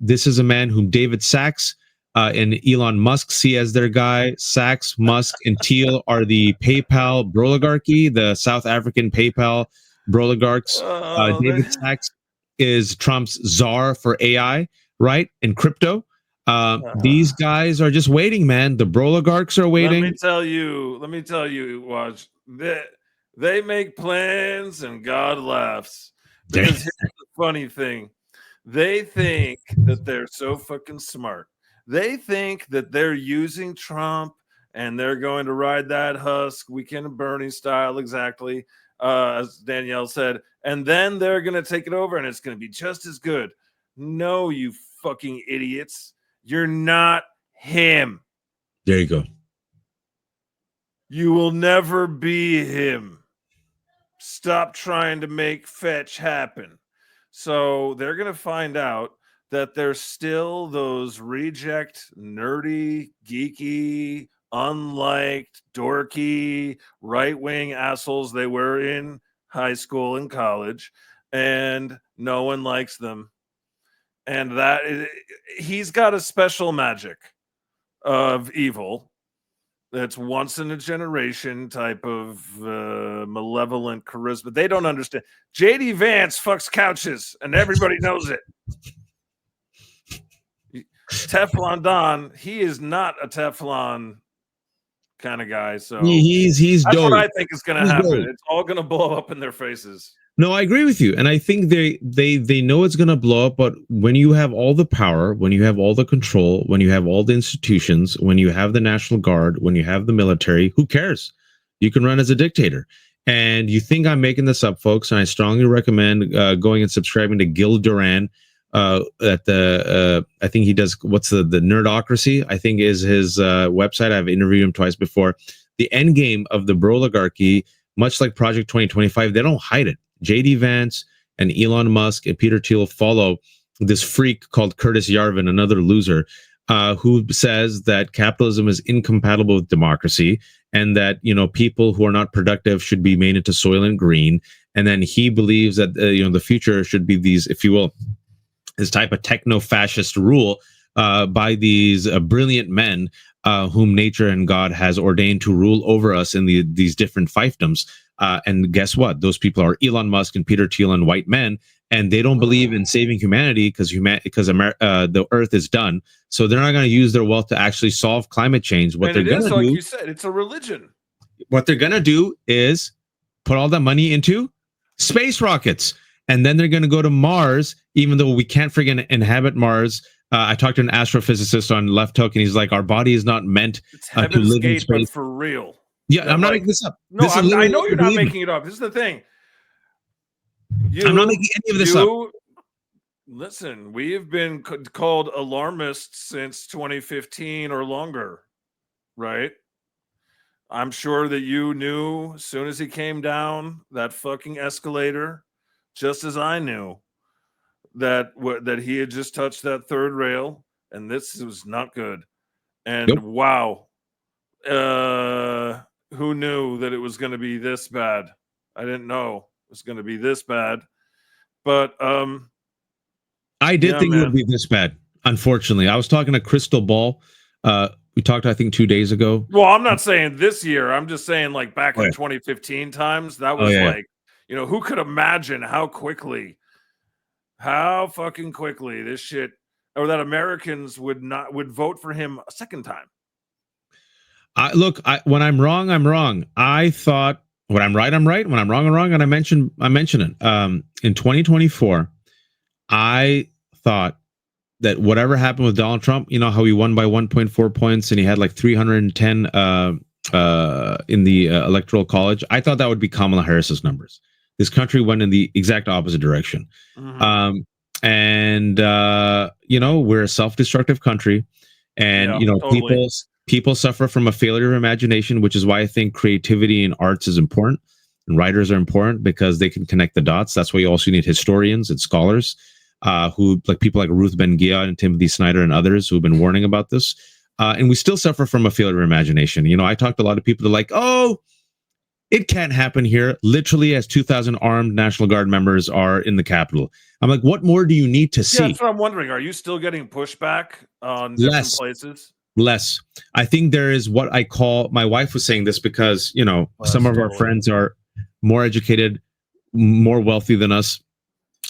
This is a man whom David Sachs and Elon Musk see as their guy. Sachs, Musk, and Thiel are the PayPal broligarchy, the South African PayPal broligarchs. David Sachs is Trump's czar for AI, right? And crypto. These guys are just waiting, man. The broligarchs are waiting. Let me tell you, Watch. They make plans and God laughs. Because here's the funny thing. They think that they're so fucking smart. They think that they're using Trump and they're going to ride that husk, Weekend of Bernie style, exactly, as Danielle said. And then they're going to take it over and it's going to be just as good. No, you fucking idiots. You're not him. There you go. You will never be him. Stop trying to make fetch happen. So they're going to find out that there's still those reject, nerdy, geeky, unliked, dorky, right-wing assholes they were in high school and college, and no one likes them. And he's got a special magic of evil that's once in a generation type of malevolent charisma. They don't understand. JD Vance fucks couches, and everybody knows it. Teflon Don, he is not a Teflon kind of guy. So he's that's dope. what I think is going to happen. Dope. It's all going to blow up in their faces. No, I agree with you. And I think they know it's going to blow up. But when you have all the power, when you have all the control, when you have all the institutions, when you have the National Guard, when you have the military, who cares? You can run as a dictator. And you think I'm making this up, folks. And I strongly recommend going and subscribing to Gil Duran at the I think he does what's the Nerdocracy, I think is his website. I've interviewed him twice before. The end game of the broligarchy, much like Project 2025, they don't hide it. JD Vance and Elon Musk and Peter Thiel follow this freak called Curtis Yarvin, another loser, who says that capitalism is incompatible with democracy and that, you know, people who are not productive should be made into Soylent Green. And then he believes that, the future should be these, if you will, this type of techno-fascist rule by these brilliant men whom nature and God has ordained to rule over us in these different fiefdoms. And guess what? Those people are Elon Musk and Peter Thiel and white men. and they don't believe in saving humanity because the Earth is done. So they're not going to use their wealth to actually solve climate change. And it is, like you said, it's a religion. What they're going to do is put all that money into space rockets, and then they're going to go to Mars, even though we can't friggin' inhabit Mars. I talked to an astrophysicist on Left Hook, and he's like, our body is not meant to live in space. But for real. Yeah, I'm not making this up. No, I know you're not making it up. This is the thing. I'm not making any of this up. Listen, we have been called alarmists since 2015 or longer, right? I'm sure that you knew as soon as he came down that fucking escalator, just as I knew that he had just touched that third rail, and this was not good. And wow, who knew that it was going to be this bad? I didn't know it was going to be this bad, but I did think it would be this bad. Unfortunately, I was talking to Crystal Ball. We talked, I think, 2 days ago. Well, I'm not saying this year. I'm just saying, like, back in 2015 times, that was who could imagine how fucking quickly this shit, or that Americans would vote for him a second time. When I'm wrong, I'm wrong. I thought when I'm right, I'm right. When I'm wrong, I'm wrong. And I mention it. In 2024, I thought that whatever happened with Donald Trump, you know how he won by 1.4 points and he had like 310 in the electoral college. I thought that would be Kamala Harris's numbers. This country went in the exact opposite direction. Mm-hmm. We're a self-destructive country, and totally. People suffer from a failure of imagination, which is why I think creativity in arts is important, and writers are important because they can connect the dots. That's why you also need historians and scholars. Who, like people like Ruth Ben-Gia and Timothy Snyder and others who have been warning about this. And we still suffer from a failure of imagination. I talked to a lot of people that are like, oh, it can't happen here. Literally, as 2,000 armed National Guard members are in the Capitol. I'm like, what more do you need to see? That's what I'm wondering. Are you still getting pushback on different places? Less. I think there is what I call, my wife was saying this because, some of our friends are more educated, more wealthy than us.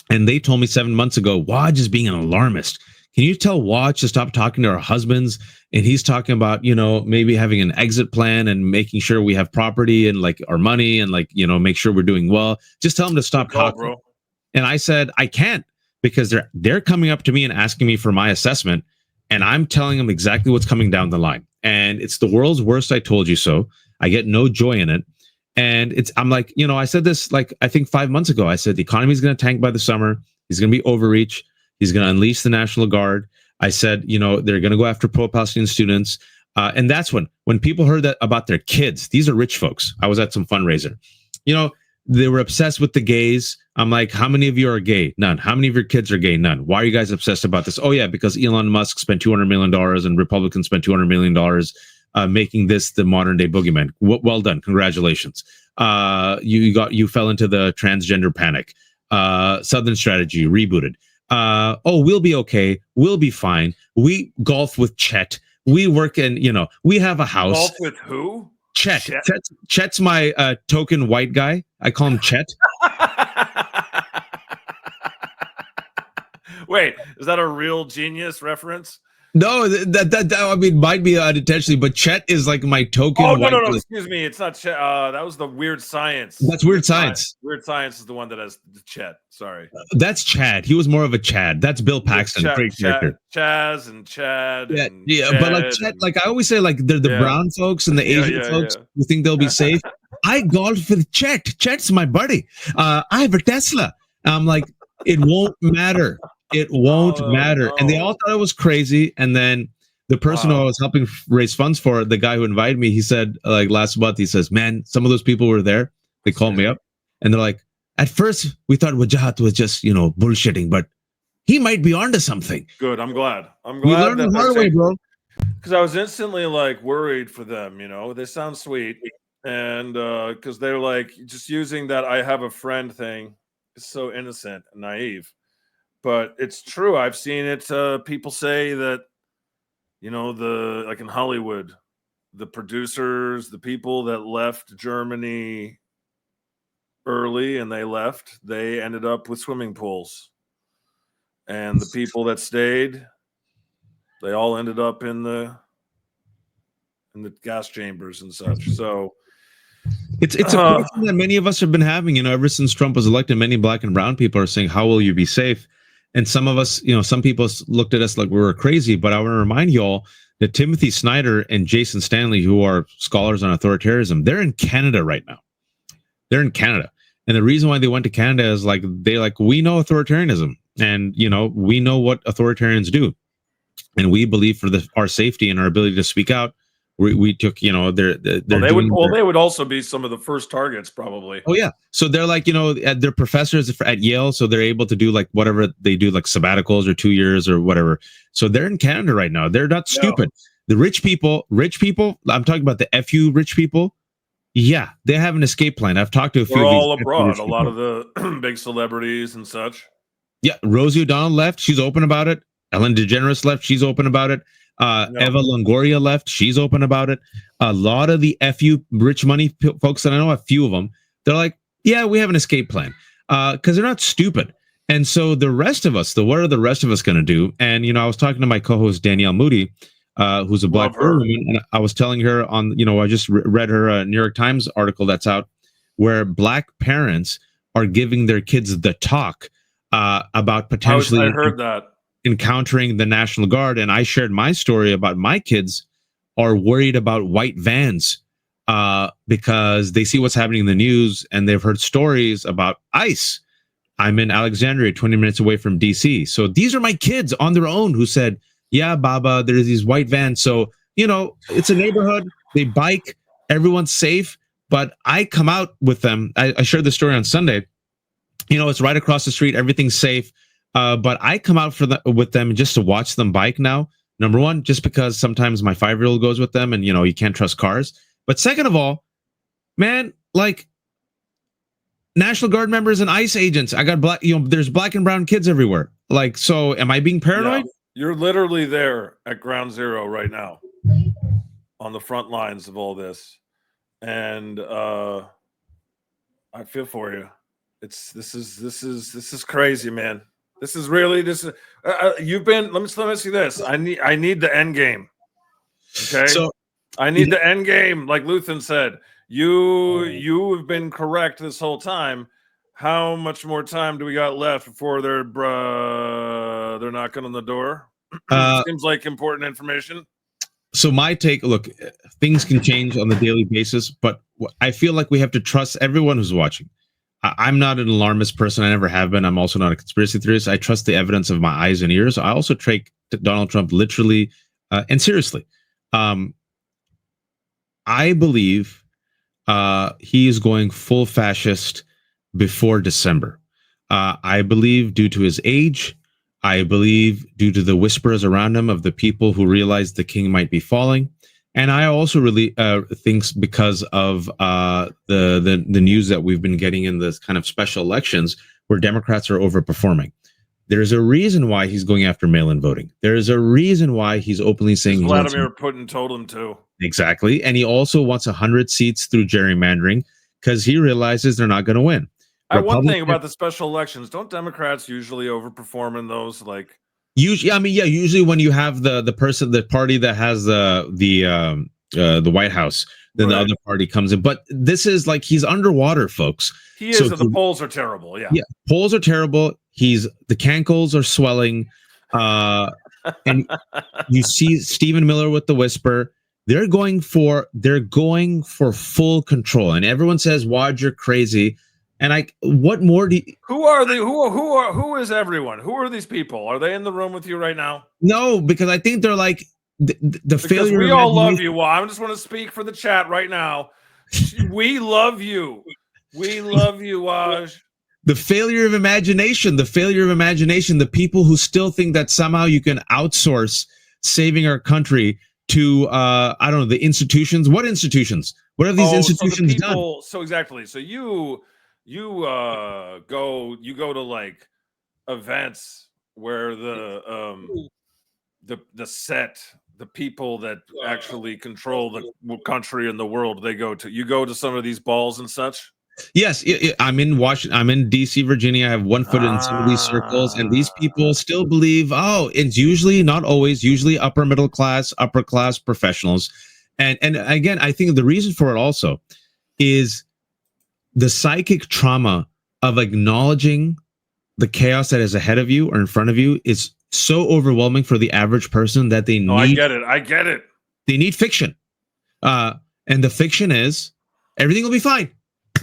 And they told me 7 months ago, Waj is being an alarmist. Can you tell Waj to stop talking to our husbands? And he's talking about, maybe having an exit plan and making sure we have property and like our money and like, make sure we're doing well. Just tell him to stop talking. Bro. And I said, I can't, because they're coming up to me and asking me for my assessment. And I'm telling them exactly what's coming down the line. And it's the world's worst. I told you so. I get no joy in it. And I'm like, I said this, like, I think 5 months ago, I said, the economy is going to tank by the summer. He's going to be overreach. He's going to unleash the National Guard. I said, they're going to go after pro-Palestinian students. And that's when people heard that about their kids, these are rich folks. I was at some fundraiser, they were obsessed with the gays. I'm like, how many of you are gay? None. How many of your kids are gay? None. Why are you guys obsessed about this? Oh yeah, because Elon Musk spent $200 million and Republicans spent $200 million making this the modern day boogeyman. Well done. Congratulations. You fell into the transgender panic. Southern Strategy rebooted. We'll be okay. We'll be fine. We golf with Chet. We work in, we have a house. Golf with who? Chet. Chet's my token white guy. I call him Chet. Wait, is that a real genius reference? No, that might be unintentionally, but Chet is like my token. Oh, no, excuse me. It's not Chet. That was the Weird Science. That's Weird Science. Weird Science is the one that has the Chet. Sorry. That's Chad. He was more of a Chad. That's Bill Paxton. Great character. Chaz and Chad. Yeah, but like Chet, like I always say, like they're the brown folks and the Asian folks who think they'll be safe. I golf with Chet. Chet's my buddy. I have a Tesla. I'm like, it won't matter. It won't matter. No. And they all thought it was crazy. And then the person who I was helping raise funds for, the guy who invited me, he said, like last month, he says, man, some of those people were there. They called me up and they're like, at first we thought Wajahat was just, bullshitting, but he might be onto something. Good. I'm glad. We learned the hard way, bro. Because I was instantly like worried for them, they sound sweet. And because they're like just using that I have a friend thing is so innocent and naive. But it's true. I've seen it. People say that, like in Hollywood, the producers, the people that left Germany early and they left, they ended up with swimming pools. And the people that stayed, they all ended up in the gas chambers and such. So it's a question that many of us have been having, ever since Trump was elected. Many black and brown people are saying, how will you be safe? And some of us, some people looked at us like we were crazy. But I want to remind you all that Timothy Snyder and Jason Stanley, who are scholars on authoritarianism, they're in Canada right now. They're in Canada. And the reason why they went to Canada is we know authoritarianism, and we know what authoritarians do, and we believe for our safety and our ability to speak out, we took they would also be some of the first targets probably. Oh yeah, so they're they're professors at Yale, so they're able to do whatever they do, like sabbaticals or 2 years or whatever. So they're in Canada right now. They're not stupid. The rich people, I'm talking about the FU rich people. Yeah, they have an escape plan. I've talked to a few. They're all abroad. A lot of the big celebrities and such. Yeah, Rosie O'Donnell left. She's open about it. Ellen DeGeneres left. She's open about it. Eva Longoria left. She's open about it. A lot of the FU rich money folks that I know, a few of them, they're like, yeah, we have an escape plan, because they're not stupid. And so the rest of us, what are the rest of us going to do? And, I was talking to my co-host, Danielle Moody, who's a black woman, and I was telling her I just read her New York Times article that's out, where black parents are giving their kids the talk about potentially encountering the National Guard. And I shared my story about my kids are worried about white vans because they see what's happening in the news, and they've heard stories about ICE. I'm in Alexandria, 20 minutes away from DC. So these are my kids on their own who said, yeah, Baba, there's these white vans. So, it's a neighborhood. They bike. Everyone's safe. But I come out with them. I shared the story on Sunday. It's right across the street. Everything's safe. But I come out with them just to watch them bike now. Number one, just because sometimes my 5-year-old goes with them, and, you can't trust cars. But second of all, man, National Guard members and ICE agents. I got black, there's black and brown kids everywhere. So am I being paranoid? Yeah, you're literally there at ground zero right now on the front lines of all this. And I feel for you. This is crazy, man. This is really you've been. Let me ask you this. I need the end game. Okay. So I need the end game. Like Luthen said, you have been correct this whole time. How much more time do we got left before they're knocking on the door? Seems like important information. So my take, look, things can change on the daily basis, but I feel like we have to trust everyone who's watching. I'm not an alarmist person. I never have been. I'm also not a conspiracy theorist. I trust the evidence of my eyes and ears. I also take Donald Trump literally and seriously. I believe he is going full fascist before December. I believe due to his age. I believe due to the whispers around him of the people who realize the king might be falling. And I also really think because of the news that we've been getting in this kind of special elections where Democrats are overperforming. There's a reason why he's going after mail-in voting. There's a reason why he's openly saying Vladimir Putin told him to. Exactly. And he also wants 100 seats through gerrymandering because he realizes they're not going to win. One thing about the special elections, don't Democrats usually overperform in those? Usually when you have the party that has the White House, then the other party comes in. But this is he's underwater, folks. He is. So the polls are terrible. Yeah, polls are terrible. The Cankles are swelling, and you see Stephen Miller with the whisper. They're going for full control, and everyone says, "Wad, you're crazy." And what more do you... Who are they? Who is everyone? Who are these people? Are they in the room with you right now? No, because I think they're the failure. We all love you. Well, I just want to speak for the chat right now. We love you. We love you, Waj. The failure of imagination. The people who still think that somehow you can outsource saving our country to I don't know, the institutions. What institutions? What have these institutions done? So exactly. So you go to events where the people that actually control the country and the world, you go to some of these balls and such. Yes, I'm in Washington. I'm in DC, Virginia. I have one foot in some of these circles, and these people Ah, still believe, oh, it's usually, not always, usually upper middle class, upper class professionals. And again, I think the reason for it also is the psychic trauma of acknowledging the chaos that is ahead of you or in front of you is so overwhelming for the average person that no, I get it. I get it. they need fiction. Uh, and the fiction is everything will be fine.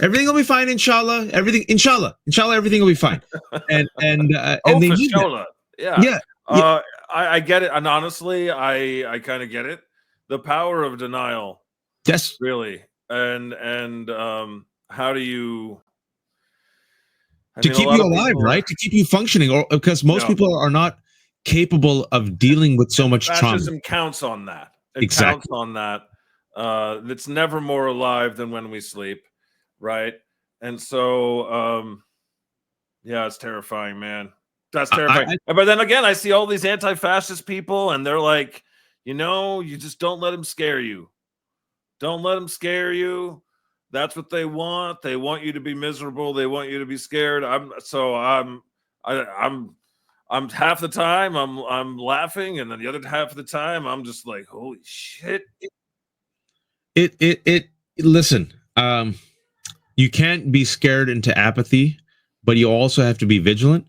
Everything will be fine, inshallah. Inshallah, everything will be fine. And Oh, they for need that. Shola. Yeah. Yeah, yeah. I get it. And honestly, I kind of get it. The power of denial, Yes. really. And how do you I To mean, a keep lot you of alive, people right? To keep you functioning, or because most yeah. people are not capable of dealing with so much trauma. Fascism counts on that. It counts Exactly. on that. It's never more alive than when we sleep, right? And so, yeah, it's terrifying, man. That's terrifying. I But then again, I see all these anti-fascist people, and they're like, you just don't let them scare you. Don't let them scare you. That's what they want. They want you to be miserable. They want you to be scared. I'm half the time I'm laughing, and then the other half of the time I'm just like, holy shit. it listen, you can't be scared into apathy, but you also have to be vigilant.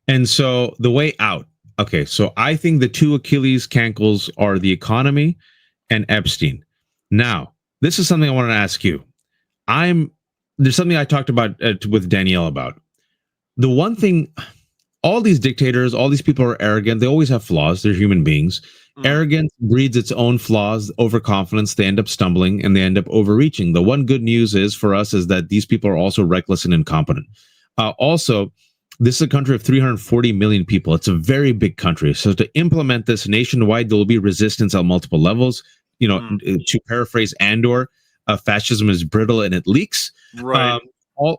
And so the way out, okay, so I think the two Achilles cankles are the economy and Epstein. Now, this is something I want to ask you. I'm There's something I talked about with Danielle about. The one thing, all these dictators, all these people are arrogant. They always have flaws. They're human beings. Mm, Arrogance breeds its own flaws. Overconfidence, they end up stumbling and they end up overreaching. The one good news is for us is that these people are also reckless and incompetent. Also, this is a country of 340 million people. It's a very big country. So to implement this nationwide, there will be resistance on multiple levels. mm, To paraphrase Andor, fascism is brittle and it leaks. right. Um,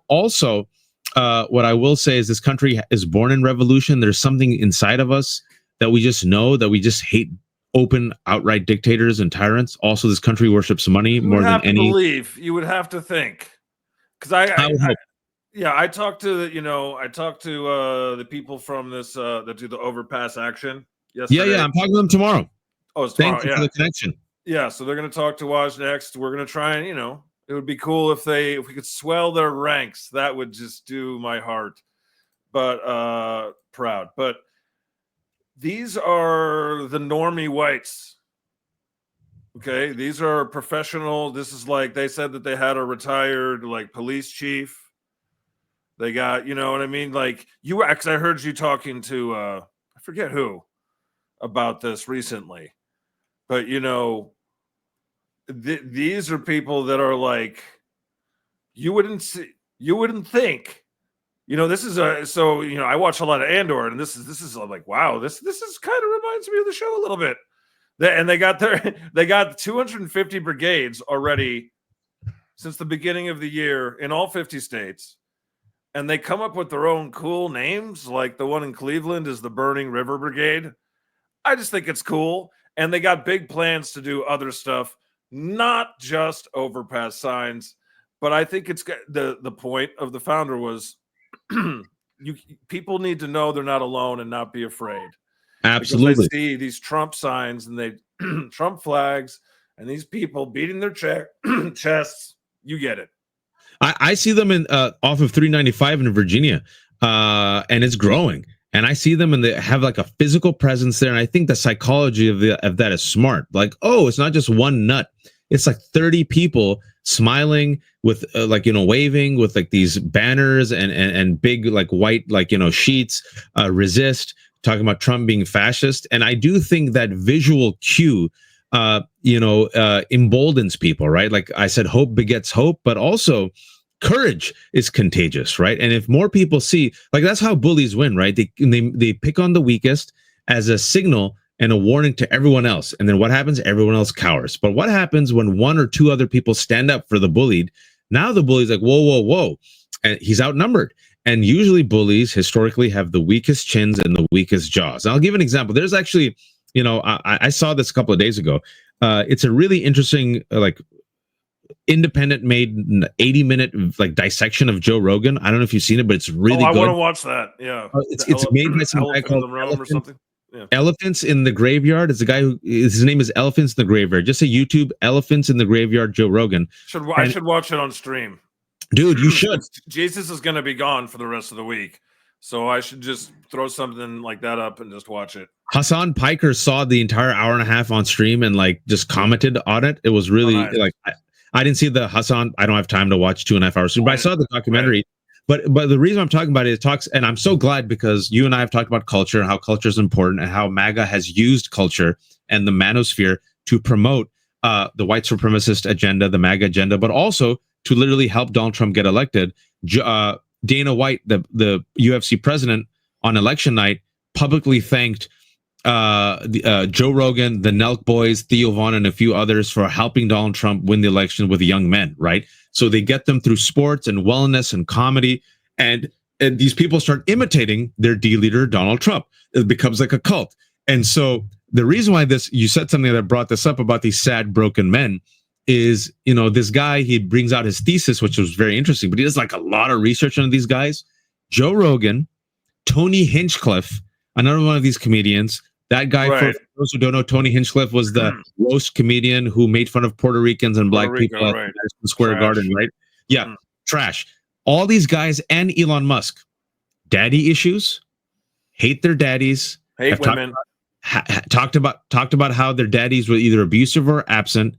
Also, what I will say is this country is born in revolution. There's something inside of us that we just know that we just hate open, outright dictators and tyrants. Also, this country worships money You would more than have to any. believe. You would have to think. Because I would hope. yeah, I talked to the people from this that do the overpass action Yeah, yeah. yesterday. I'm talking to them tomorrow. Oh, it's Thank tomorrow. you for Yeah. the connection. Yeah, so they're going to talk to Waj next. We're going to try and, it would be cool if we could swell their ranks. That would just do my heart. But proud. But these are the normie whites. Okay, these are professional. This is like they said that they had a retired like police chief. They got, you know what I mean? Like you actually I heard you talking to I forget who about this recently. But these are people that are like you wouldn't think. This is I watch a lot of Andor, and this is like wow, this is kind of reminds me of the show a little bit. And they got they got 250 brigades already since the beginning of the year in all 50 states. And they come up with their own cool names, like the one in Cleveland is the Burning River Brigade. I just think it's cool. And they got big plans to do other stuff, not just overpass signs. But I think it's the point of the founder was people need to know they're not alone and not be afraid. Because they Absolutely. see these Trump signs and they Trump flags and these people beating their chests. You get it. I see them in off of 395 in Virginia, and it's growing. And I see them and they have like a physical presence there. And I think the psychology of that is smart. Like, oh, it's not just one nut. It's like 30 people smiling with waving with like these banners and big like white sheets, resist, talking about Trump being fascist. And I do think that visual cue emboldens people, right? Like I said, hope begets hope, but also courage is contagious, right? And if more people see, like that's how bullies win, right? They pick on the weakest as a signal and a warning to everyone else. And then what happens? Everyone else cowers. But what happens when one or two other people stand up for the bullied? Now the bully's like, whoa, whoa, whoa. And he's outnumbered. And usually bullies historically have the weakest chins and the weakest jaws. And I'll give an example. There's actually, I saw this a couple of days ago. It's a really interesting, independent made 80-minute like dissection of Joe Rogan. I don't know if you've seen it, but it's really I good. want to watch that. Yeah, It's made by some guy Elephant in called the Room or something. Yeah. Elephants in the Graveyard. It's a guy who his name is Elephants in the Graveyard. Just say YouTube Elephants in the Graveyard Joe Rogan. I should watch it on stream. Dude, you should. Jesus is going to be gone for the rest of the week, so I should just throw something like that up and just watch it. Hassan Piker saw the entire hour and a half on stream and like just commented on it. It was really like I didn't see the Hassan. I don't have time to watch 2.5 hours stream, but I saw the documentary. Right. But the reason I'm talking about it is talks, and I'm so glad because you and I have talked about culture and how culture is important and how MAGA has used culture and the manosphere to promote the white supremacist agenda, the MAGA agenda, but also to literally help Donald Trump get elected. Dana White, the UFC president, on election night publicly thanked Joe Rogan, the Nelk Boys, Theo Vaughn, and a few others for helping Donald Trump win the election with young men, right? So they get them through sports and wellness and comedy, and these people start imitating their D leader, Donald Trump. It becomes like a cult. And so the reason why you said something that brought this up about these sad, broken men is, this guy, he brings out his thesis, which was very interesting, but he does like a lot of research on these guys. Joe Rogan, Tony Hinchcliffe, another one of these comedians. That guy, for those who don't know, Tony Hinchcliffe was the roast comedian who made fun of Puerto Ricans and black people at Madison Square Garden, right? Yeah, trash. All these guys and Elon Musk, daddy issues, hate their daddies, hate women. Talked about how their daddies were either abusive or absent.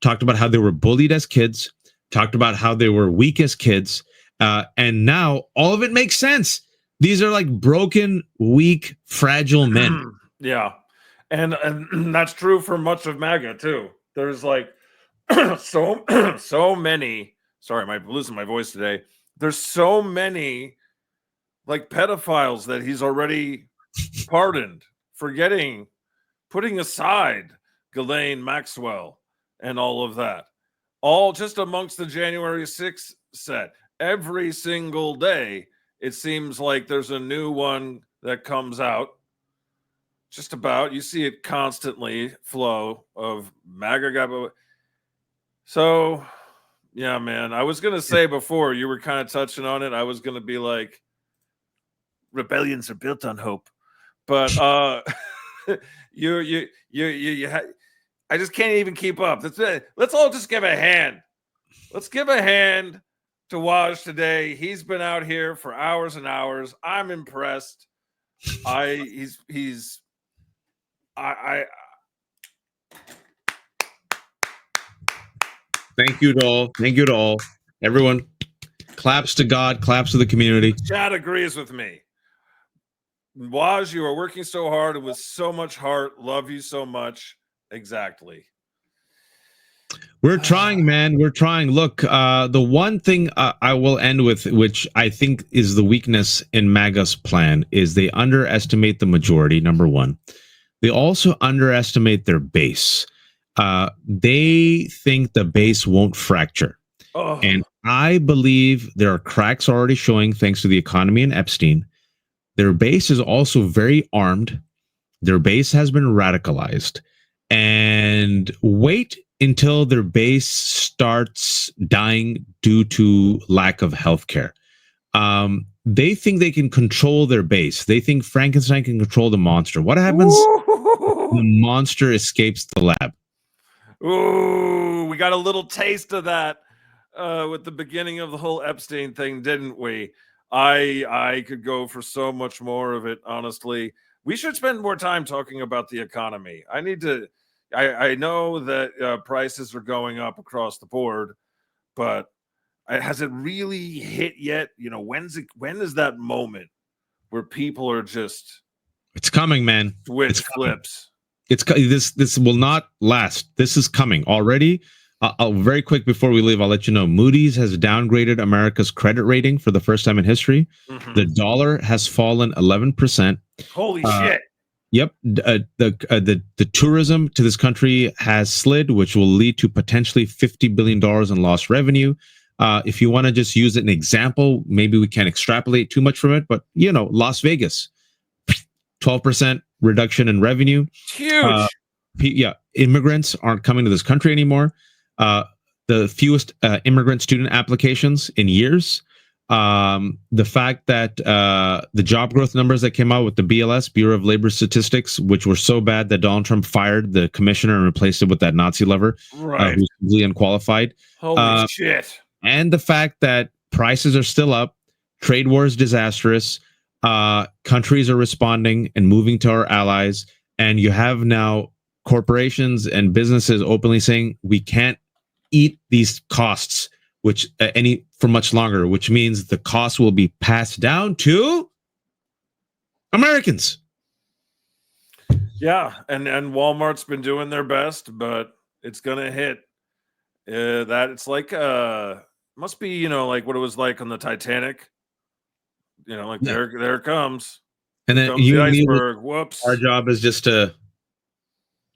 Talked about how they were bullied as kids. Talked about how they were weak as kids, and now all of it makes sense. These are like broken, weak, fragile men. Yeah, and that's true for much of MAGA too. There's like so many. Sorry, I'm losing my voice today. There's so many like pedophiles that he's already pardoned, putting aside Ghislaine Maxwell and all of that. All just amongst the January 6th set. Every single day, it seems like there's a new one that comes out. Just about, you see it constantly flow of MAGA guy. So, yeah, man, I was going to say before you were kind of touching on it, I was going to be like, rebellions are built on hope, but I just can't even keep up. Let's all just give a hand. Let's give a hand to Waj today. He's been out here for hours and hours. I'm impressed. Thank you to all. Thank you to all. Everyone, claps to God, claps to the community. Chad agrees with me. Waj, you are working so hard and with so much heart. Love you so much. Exactly. We're trying, man. We're trying. Look, the one thing I will end with, which I think is the weakness in MAGA's plan, is they underestimate the majority, number one. They also underestimate their base. They think the base won't fracture. Oh. And I believe there are cracks already showing thanks to the economy and Epstein. Their base is also very armed. Their base has been radicalized. And wait until their base starts dying due to lack of healthcare. They think they can control their base. They think Frankenstein can control the monster. What happens? The monster escapes the lab. Ooh, we got a little taste of that with the beginning of the whole Epstein thing, didn't we? I could go for so much more of it, honestly. We should spend more time talking about the economy. I know that prices are going up across the board, but has it really hit yet? When is that moment where people are just... It's coming, man. Switch flips. This will not last. This is coming already. I'll very quick before we leave, I'll let you know Moody's has downgraded America's credit rating for the first time in history. Mm-hmm. The dollar has fallen 11%. Holy shit. Yep. The tourism to this country has slid, which will lead to potentially $50 billion in lost revenue. If you want to just use an example, maybe we can't extrapolate too much from it, but Las Vegas, 12% reduction in revenue. Huge. Immigrants aren't coming to this country anymore. the fewest immigrant student applications in years. The fact that the job growth numbers that came out with the BLS, Bureau of Labor Statistics, which were so bad that Donald Trump fired the commissioner and replaced it with that Nazi lover, Right. who's completely unqualified. Holy shit. And the fact that prices are still up, trade war is disastrous, countries are responding and moving to our allies, and you have now corporations and businesses openly saying we can't eat these costs which any for much longer, which means the cost will be passed down to Americans. Yeah, and Walmart's been doing their best, but it's gonna hit. That it's like must be, you know, like what it was like on the Titanic. You know, like there it comes. And then Comes the iceberg. Whoops. Our job is just to,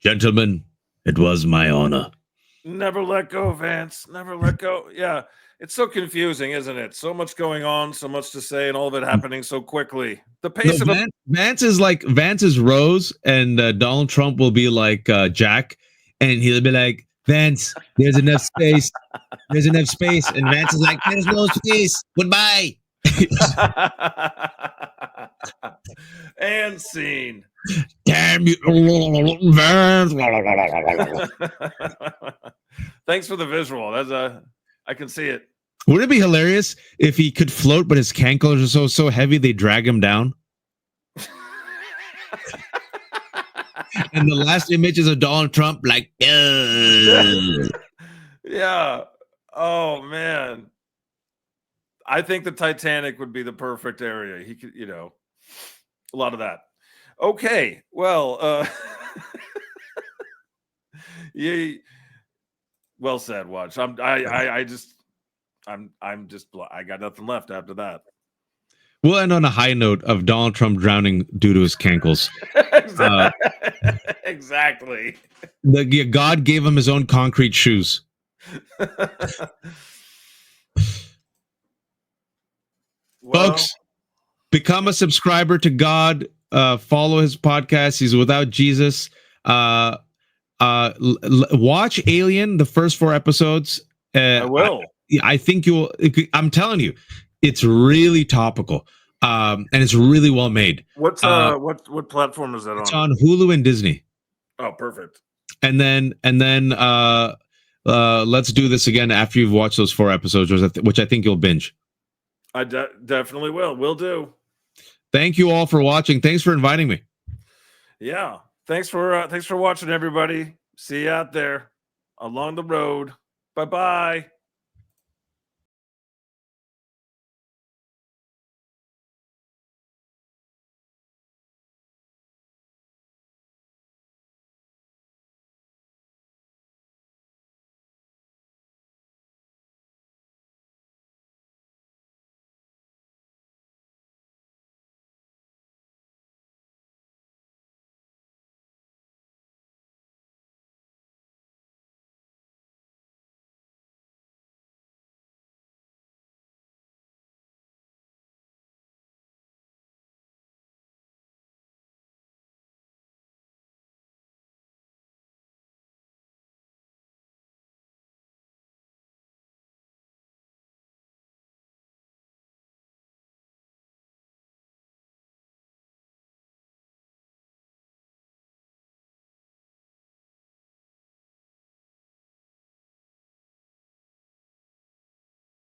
gentlemen, it was my honor. Never let go, Vance. Never let go. Yeah, it's so confusing, isn't it? So much going on, so much to say, and all of it happening so quickly. The pace of Vance is Rose, and Donald Trump will be like Jack, and he'll be like, Vance, there's enough space. There's enough space. And Vance is like, there's no space. Goodbye. And scene. Damn you, Vance. Thanks for the visual. That's I can see it. Would it be hilarious if he could float, but his cankles are so heavy they drag him down? And the last image is of Donald Trump, like, yeah. Oh man. I think the Titanic would be the perfect area. He could, you know, a lot of that. Okay. Well, yeah. Well said, Watch. I got nothing left after that. We'll end on a high note of Donald Trump drowning due to his cankles. Exactly. God gave him his own concrete shoes. Well, folks, become a subscriber to God. Follow his podcast. He's Without Jesus. Watch Alien, the first 4 episodes. I will. I think you'll. I'm telling you, it's really topical, and it's really well made. What platform is that on? It's on Hulu and Disney. Oh, perfect. And then let's do this again after you've watched those 4 episodes, which I think you'll binge. I definitely will. Will do. Thank you all for watching. Thanks for inviting me. Yeah. Thanks for watching, everybody. See you out there along the road. Bye-bye.